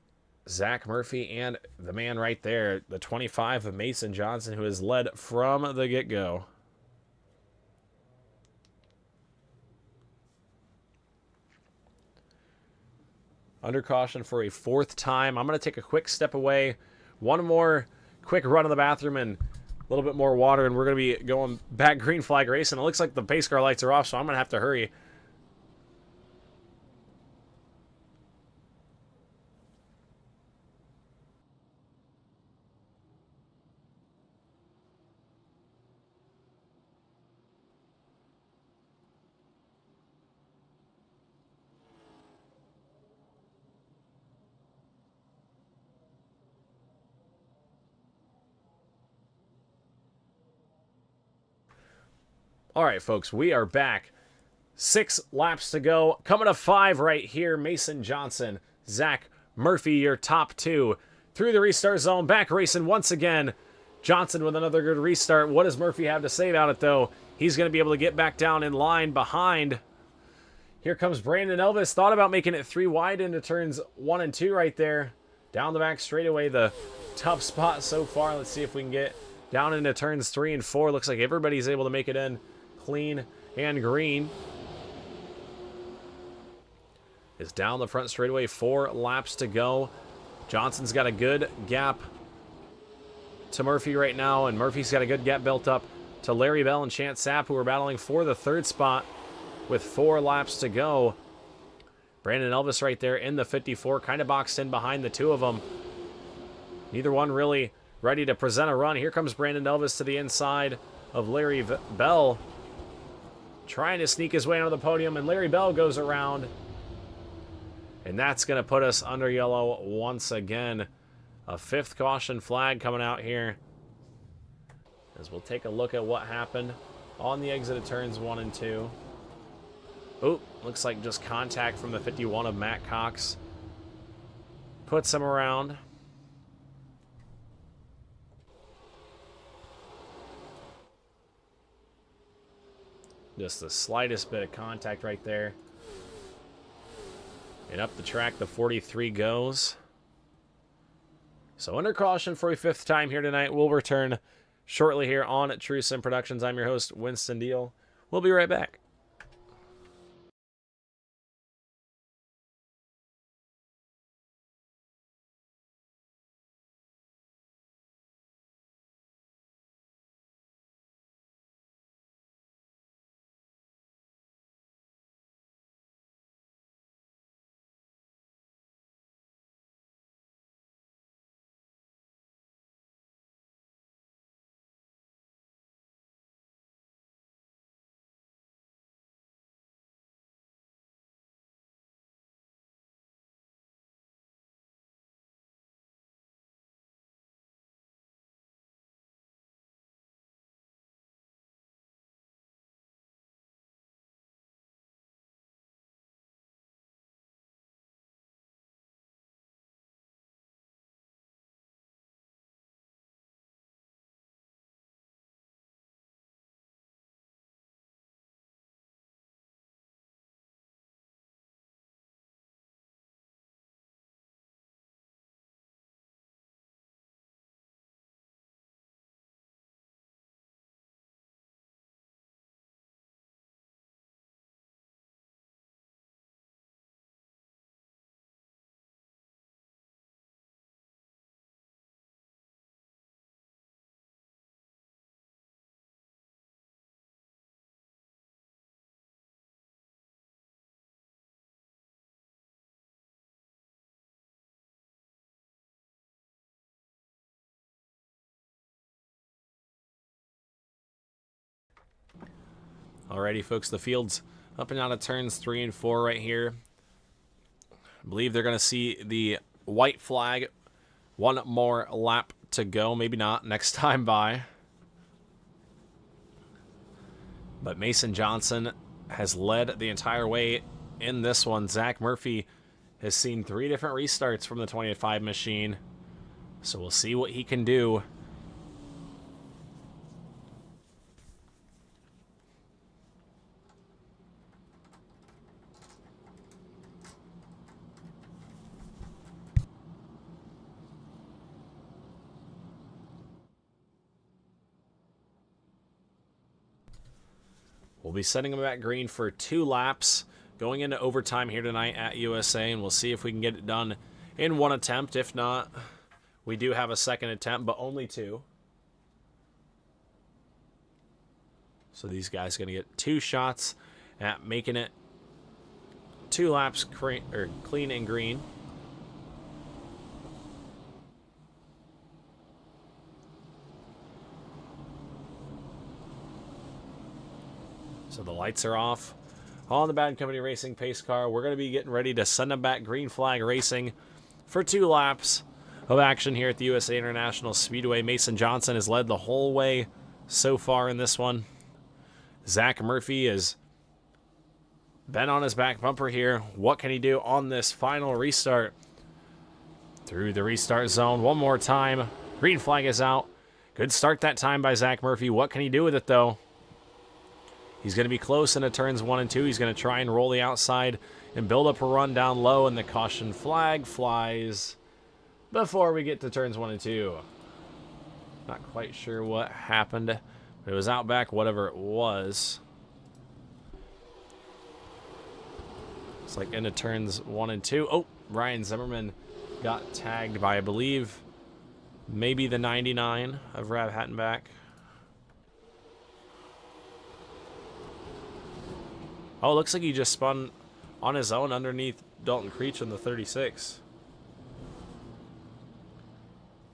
Zach Murphy and the man right there, the 25 of Mason Johnson, who has led from the get-go. Under caution for a 4th time. I'm going to take a quick step away. One more quick run to the bathroom and a little bit more water, and we're going to be going back green flag racing. It looks like the pace car lights are off, so I'm going to have to hurry. All right, folks, we are back. 6 laps to go. Coming to 5 right here. Mason Johnson, Zach Murphy, your top 2. Through the restart zone, back racing once again. Johnson with another good restart. What does Murphy have to say about it, though? He's going to be able to get back down in line behind. Here comes Brandon Elvis. Thought about making it 3 wide into turns 1 and 2 right there. Down the back straightaway, the tough spot so far. Let's see if we can get down into turns 3 and 4. Looks like everybody's able to make it in clean and green. Is down the front straightaway, 4 laps to go. Johnson's got a good gap to Murphy right now, and Murphy's got a good gap built up to Larry Bell and Chance Sapp, who are battling for the 3rd spot with 4 laps to go. Brandon Elvis right there in the 54, kind of boxed in behind the 2 of them. Neither one really ready to present a run. Here comes Brandon Elvis to the inside of Larry Bell, trying to sneak his way onto the podium, and Larry Bell goes around. And that's going to put us under yellow once again. A 5th caution flag coming out here, as we'll take a look at what happened on the exit of turns 1 and 2. Oop, looks like just contact from the 51 of Matt Cox. Puts him around. Just the slightest bit of contact right there. And up the track, the 43 goes. So under caution for a 5th time here tonight. We'll return shortly here on True Sim Productions. I'm your host, Winston Deal. We'll be right back. Alrighty, folks, the field's up and out of turns 3 and 4 right here. I believe they're going to see the white flag. One more lap to go. Maybe not. Next time by. But Mason Johnson has led the entire way in this one. Zach Murphy has seen 3 different restarts from the 20-5 machine. So we'll see what he can do. We'll be setting him at green for 2 laps, going into overtime here tonight at USA, and we'll see if we can get it done in 1 attempt. If not, we do have a second attempt, but only 2. So these guys are going to get 2 shots at making it 2 laps clean and green. So the lights are off on the Bad Company Racing pace car. We're going to be getting ready to send them back green flag racing for 2 laps of action here at the USA International Speedway. Mason Johnson has led the whole way so far in this one. Zach Murphy has been on his back bumper here. What can he do on this final restart? Through the restart zone one more time. Green flag is out. Good start that time by Zach Murphy. What can he do with it, though? He's going to be close into turns 1 and 2. He's going to try and roll the outside and build up a run down low, and the caution flag flies before we get to turns 1 and 2. Not quite sure what happened, but it was out back, whatever it was. It's like into turns 1 and 2. Oh, Ryan Zimmerman got tagged by, I believe, maybe the 99 of Rav Hattenback. Oh, it looks like he just spun on his own underneath Dalton Creech in the 36.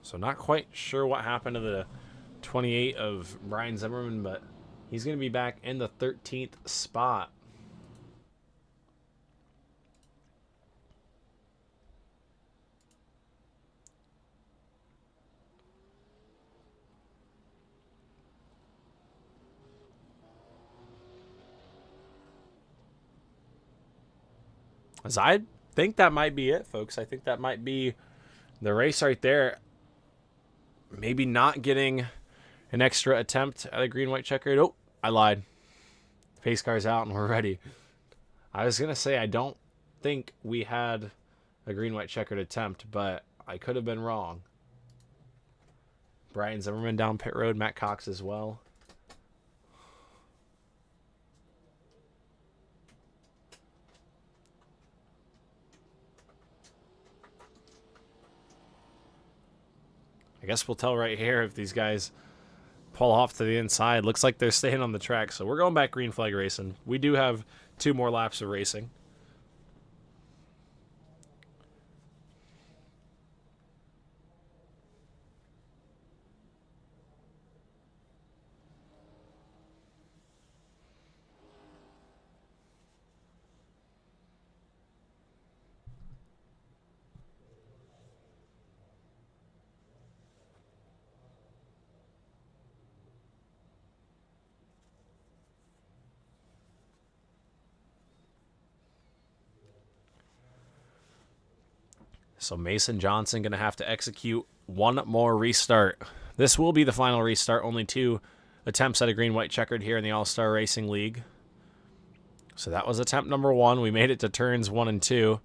So not quite sure what happened to the 28 of Brian Zimmerman, but he's going to be back in the 13th spot. As I think that might be it, folks. I think that might be the race right there. Maybe not getting an extra attempt at a green-white checkered. Oh, I lied. Pace car's out and we're ready. I was going to say I don't think we had a green-white checkered attempt, but I could have been wrong. Brian Zimmerman down pit road. Matt Cox as well. I guess we'll tell right here if these guys pull off to the inside. Looks like they're staying on the track, so we're going back green flag racing. We do have 2 more laps of racing. So Mason Johnson going to have to execute 1 more restart. This will be the final restart. Only 2 attempts at a green-white checkered here in the All-Star Racing League. So that was attempt number 1. We made it to turns 1 and 2.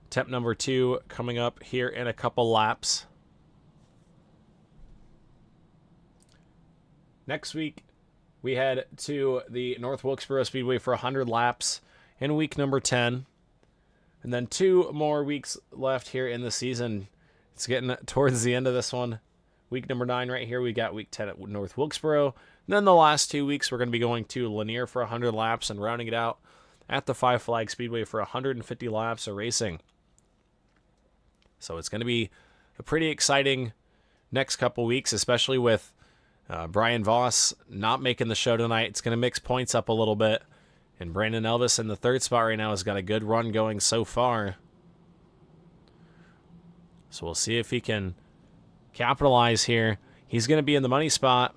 Attempt number 2 coming up here in a couple laps. Next week, we head to the North Wilkesboro Speedway for 100 laps in week number 10. And then 2 more weeks left here in the season. It's getting towards the end of this one. Week number 9 right here. We got week 10 at North Wilkesboro. And then the last 2 weeks, we're going to be going to Lanier for 100 laps and rounding it out at the Five Flag Speedway for 150 laps of racing. So it's going to be a pretty exciting next couple weeks, especially with Brian Voss not making the show tonight. It's going to mix points up a little bit. And Brandon Elvis in the third spot right now has got a good run going so far. So we'll see if he can capitalize here. He's going to be in the money spot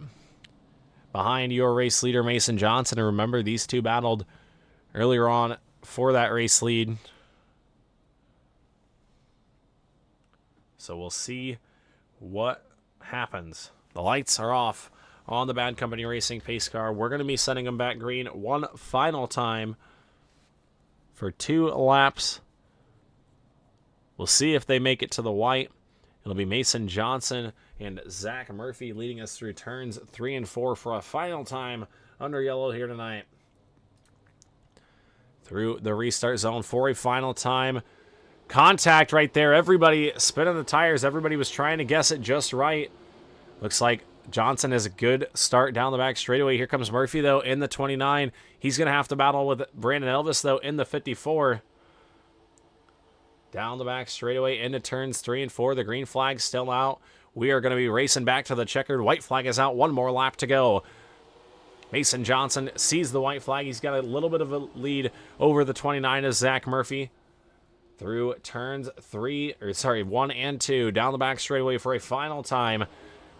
behind your race leader, Mason Johnson. And remember, these two battled earlier on for that race lead. So we'll see what happens. The lights are off on the Bad Company Racing pace car. We're going to be sending them back green one final time for 2 laps. We'll see if they make it to the white. It'll be Mason Johnson and Zach Murphy leading us through turns 3 and 4 for a final time under yellow here tonight. Through the restart zone for a final time. Contact right there. Everybody spinning the tires. Everybody was trying to guess it just right. Looks like Johnson has a good start down the back straightaway. Here comes Murphy, though, in the 29. He's going to have to battle with Brandon Elvis, though, in the 54. Down the back straightaway into turns 3 and 4. The green flag's still out. We are going to be racing back to the checkered. White flag is out. One more lap to go. Mason Johnson sees the white flag. He's got a little bit of a lead over the 29 as Zach Murphy. Through turns 1 and 2. Down the back straightaway for a final time.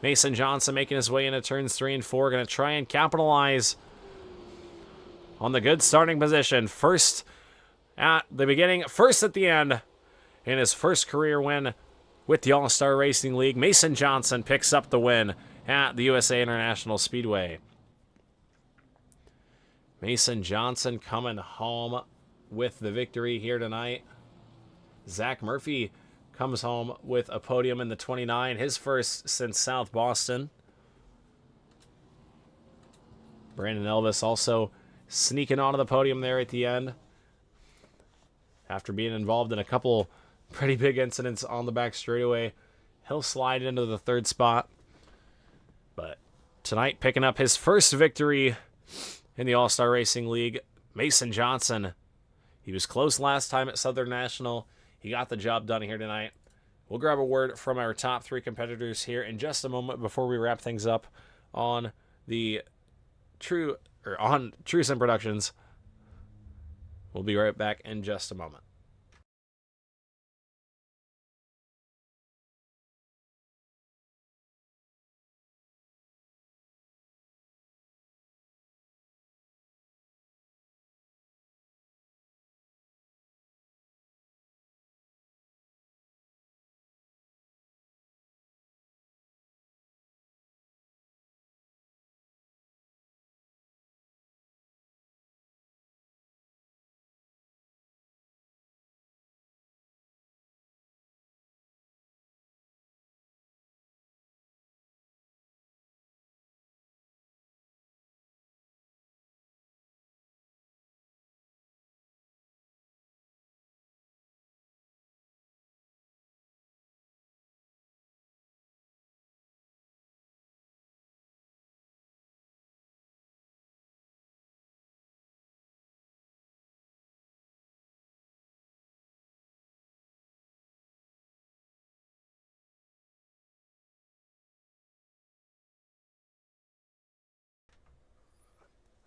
Mason Johnson making his way into turns 3 and 4. Going to try and capitalize on the good starting position. First at the beginning, first at the end. In his first career win with the All-Star Racing League, Mason Johnson picks up the win at the USA International Speedway. Mason Johnson coming home with the victory here tonight. Zach Murphy comes home with a podium in the 29, his first since South Boston. Brandon Elvis also sneaking onto the podium there at the end after being involved in a couple pretty big incidents on the back straightaway. He'll slide into the 3rd spot. But tonight, picking up his first victory in the All-Star Racing League, Mason Johnson. He was close last time at Southern National. He got the job done here tonight. We'll grab a word from our top 3 competitors here in just a moment before we wrap things up on True Sim Productions. We'll be right back in just a moment.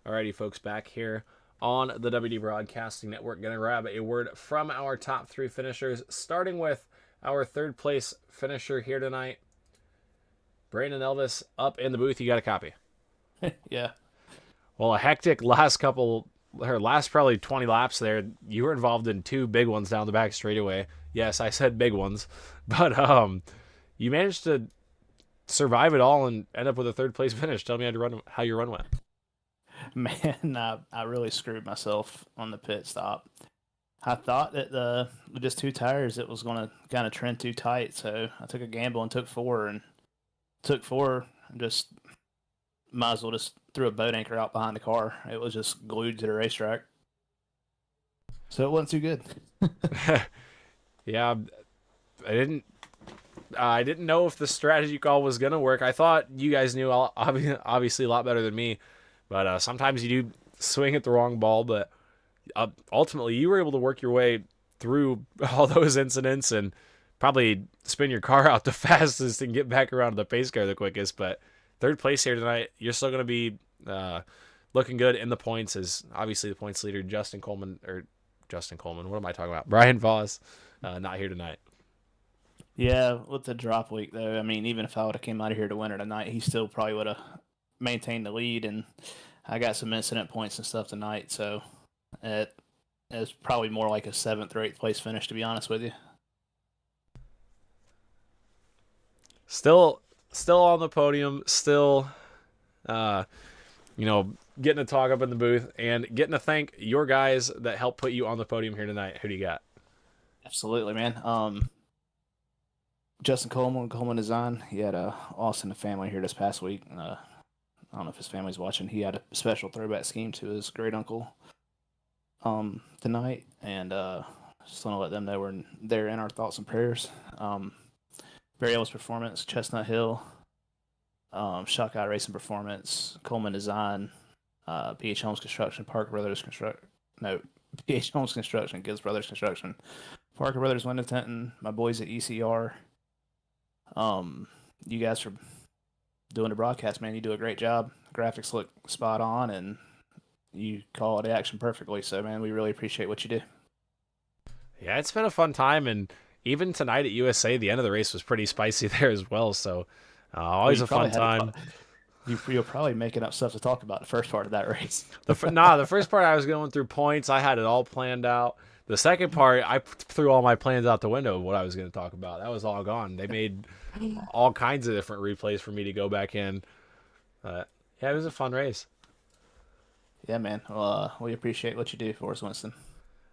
Alrighty, folks, back here on the WD Broadcasting Network. Going to grab a word from our top 3 finishers, starting with our 3rd place finisher here tonight. Brandon Elvis, up in the booth. You got a copy?
Yeah.
Well, a hectic last probably 20 laps there. You were involved in 2 big ones down the back straightaway. Yes, I said big ones. But you managed to survive it all and end up with a 3rd place finish. Tell me how your run went.
Man, I really screwed myself on the pit stop. I thought that with just 2 tires, it was going to kind of trend too tight. So I took a gamble and took 4 and just might as well just threw a boat anchor out behind the car. It was just glued to the racetrack. So it wasn't too good.
Yeah, I didn't know if the strategy call was going to work. I thought you guys knew obviously a lot better than me. But sometimes you do swing at the wrong ball, but ultimately you were able to work your way through all those incidents and probably spin your car out the fastest and get back around to the pace car the quickest. But third place here tonight. You're still going to be looking good in the points, as obviously the points leader, Justin Coleman. What am I talking about? Brian Voss, not here tonight.
Yeah, with the drop week though, I mean, even if I would have came out of here to win it tonight, he still probably would have maintained the lead. And I got some incident points and stuff tonight, so it is probably more like a 7th or 8th place finish, to be honest with you.
Still on the podium. Still, getting to talk up in the booth and getting to thank your guys that helped put you on the podium here tonight. Who do you got?
Absolutely, man. Justin Coleman Design. He had Austin, the family here this past week. I don't know if his family's watching. He had a special throwback scheme to his great uncle tonight, and just want to let them know they're in our thoughts and prayers. Barry Elvis Performance, Chestnut Hill, Shock Eye Racing Performance, Coleman Design, PH Homes Construction, Parker Brothers Construction. No, PH Homes Construction, Gibbs Brothers Construction, Parker Brothers Window Tinting, my boys at ECR. You guys for doing the broadcast, man. You do a great job. Graphics look spot on, and you call the action perfectly. So, man, we really appreciate what you do.
Yeah, it's been a fun time, and even tonight at USA, the end of the race was pretty spicy there as well. So, always a fun time.
You're probably making up stuff to talk about the first part of that race.
The first part I was going through points. I had it all planned out. The second part, I threw all my plans out the window of what I was going to talk about. That was all gone. They made all kinds of different replays for me to go back in. Yeah, it was a fun race.
Yeah, man. Well, we appreciate what you do for us, Winston.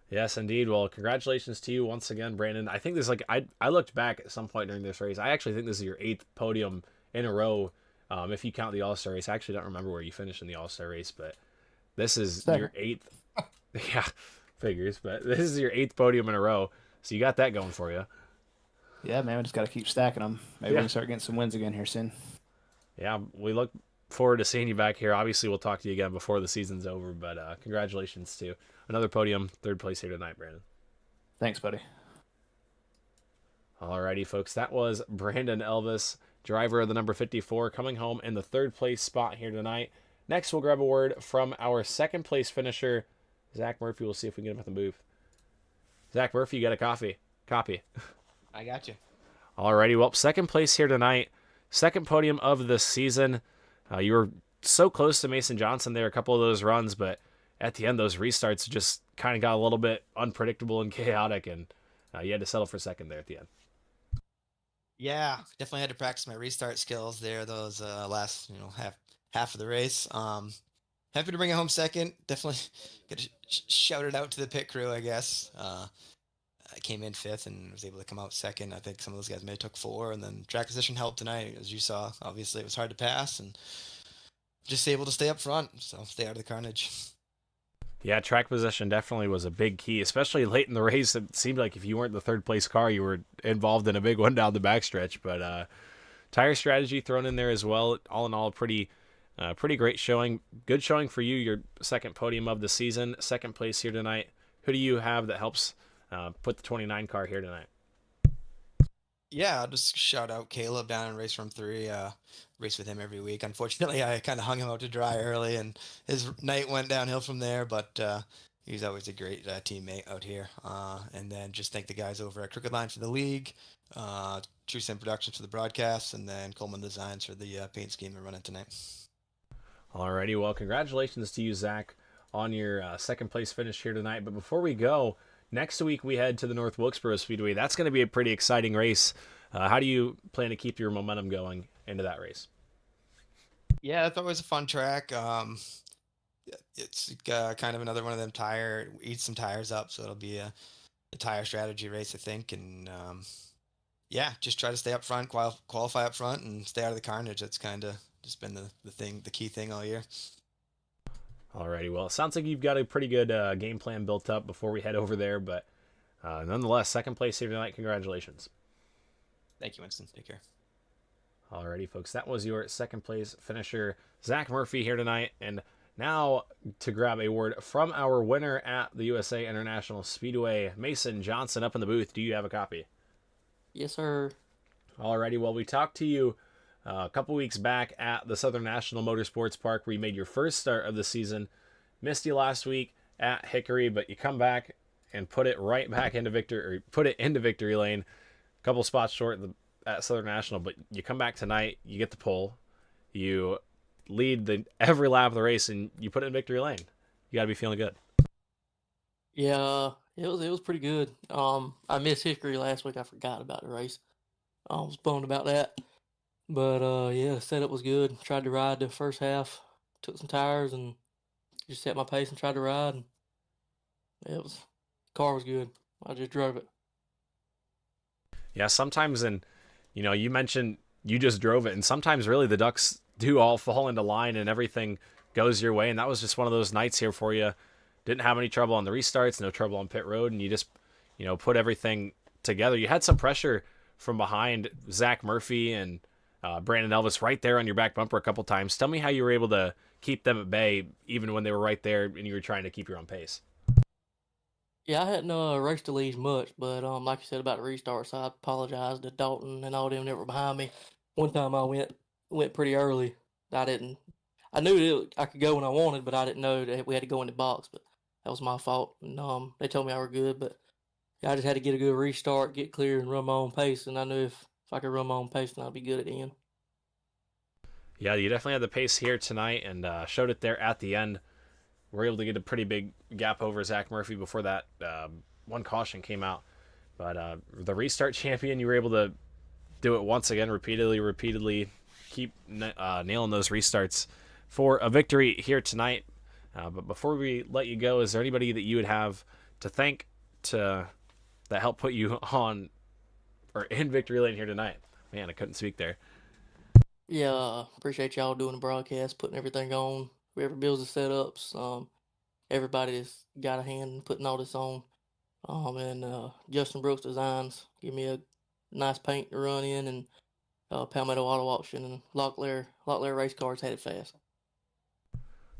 Yes, indeed. Well, congratulations to you once again, Brandon. I think this I looked back at some point during this race. I actually think this is your 8th podium in a row, if you count the All-Star race. I actually don't remember where you finished in the All-Star race, but this is your 8th. Yeah, figures. But this is your 8th podium in a row, so you got that going for you.
Yeah, man. We just got to keep stacking them. Maybe we can start getting some wins again here soon.
Yeah, we look forward to seeing you back here. Obviously, we'll talk to you again before the season's over, but congratulations to another podium, 3rd place here tonight, Brandon.
Thanks, buddy.
Alrighty, folks. That was Brandon Elvis, driver of the number 54, coming home in the 3rd place spot here tonight. Next, we'll grab a word from our 2nd place finisher, Zach Murphy. We'll see if we can get him at the booth. Zach Murphy, you got a copy.
I got you.
Alrighty, well, 2nd place here tonight. 2nd podium of the season. You were so close to Mason Johnson there, a couple of those runs, but at the end, those restarts just kind of got a little bit unpredictable and chaotic, and you had to settle for 2nd there at the end.
Yeah, definitely had to practice my restart skills there. Those last, half of the race. Happy to bring it home 2nd. Definitely get to shout it out to the pit crew, I guess. I came in 5th and was able to come out 2nd. I think some of those guys may have took 4, and then track position helped tonight, as you saw. Obviously, it was hard to pass, and just able to stay up front, so stay out of the carnage.
Yeah, track position definitely was a big key, especially late in the race. It seemed like if you weren't the 3rd place car, you were involved in a big one down the backstretch. But tire strategy thrown in there as well. All in all, pretty great showing. Good showing for you. Your 2nd podium of the season, 2nd place here tonight. Who do you have that helps put the 29 car here tonight?
Yeah, I'll just shout out Caleb down in Race Room 3. Race with him every week. Unfortunately, I kind of hung him out to dry early, and his night went downhill from there, but he's always a great teammate out here. And then just thank the guys over at Crooked Line for the league, True Sim Productions for the broadcasts, and then Coleman Designs for the paint scheme we're running tonight.
Alrighty, well, congratulations to you, Zach, on your 2nd place finish here tonight. But before we go, next week we head to the North Wilkesboro Speedway. That's going to be a pretty exciting race. How do you plan to keep your momentum going into that race?
Yeah, it's always a fun track. It's kind of another one of them eats some tires up, so it'll be a tire strategy race, I think. And yeah, just try to stay up front, qualify up front, and stay out of the carnage. That's kind of just been the key thing all year.
Alrighty, well, it sounds like you've got a pretty good game plan built up before we head over there, but nonetheless, 2nd place here tonight. Congratulations.
Thank you, Winston. Take care.
Alrighty, folks, that was your 2nd place finisher, Zach Murphy, here tonight. And now to grab a word from our winner at the USA International Speedway, Mason Johnson, up in the booth. Do you have a copy?
Yes, sir.
Alrighty, well, we talked to you a couple weeks back at the Southern National Motorsports Park, where you made your first start of the season. Missed you last week at Hickory, but you come back and put it right back into victory lane. A couple spots short at Southern National, but you come back tonight, you get the pole, you lead every lap of the race, and you put it in victory lane. You got to be feeling good.
Yeah, it was pretty good. I missed Hickory last week. I forgot about the race. I was bummed about that. But yeah, the setup was good. Tried to ride the first half, took some tires and just set my pace and tried to ride. And car was good. I just drove it.
Yeah, sometimes, and you mentioned you just drove it, and sometimes really the ducks do all fall into line and everything goes your way, and that was just one of those nights here for you. Didn't have any trouble on the restarts, no trouble on pit road, and you just, put everything together. You had some pressure from behind Zach Murphy and Brandon Elvis right there on your back bumper a couple times. Tell me how you were able to keep them at bay even when they were right there and you were trying to keep your own pace.
Yeah, I hadn't raced the leads much, but like you said about the restarts, I apologize to Dalton and all them that were behind me. One time I went pretty early. I knew that I could go when I wanted, but I didn't know that we had to go in the box. But that was my fault. And they told me I were good, but yeah, I just had to get a good restart, get clear, and run my own pace. And I knew if I could run my own pace, then I'd be good at the end.
Yeah, you definitely had the pace here tonight and showed it there at the end. We're able to get a pretty big gap over Zach Murphy before that one caution came out. But the restart champion, you were able to do it once again, repeatedly, keep nailing those restarts for a victory here tonight. But before we let you go, is there anybody that you would have to thank that helped put you on or in victory lane here tonight? Man, I couldn't speak there.
Yeah, appreciate y'all doing the broadcast, putting everything on. Whoever builds the setups, everybody that's got a hand in putting all this on. And Justin Brooks Designs give me a nice paint to run in, and Palmetto Auto Auction and Locklear Race Cars had it fast.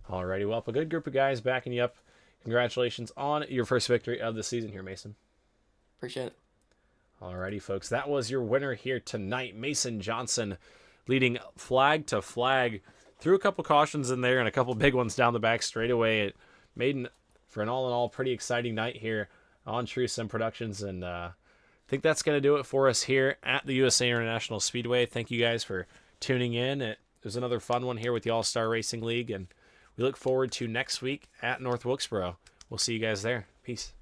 Alrighty, well, a good group of guys backing you up. Congratulations on your first victory of the season here, Mason.
Appreciate it.
Alrighty, folks, that was your winner here tonight, Mason Johnson, leading flag to flag. Threw a couple cautions in there and a couple big ones down the back straightaway. It made for an all-in-all pretty exciting night here on True Sim Productions, and I think that's going to do it for us here at the USA International Speedway. Thank you guys for tuning in. It was another fun one here with the All-Star Racing League, and we look forward to next week at North Wilkesboro. We'll see you guys there. Peace.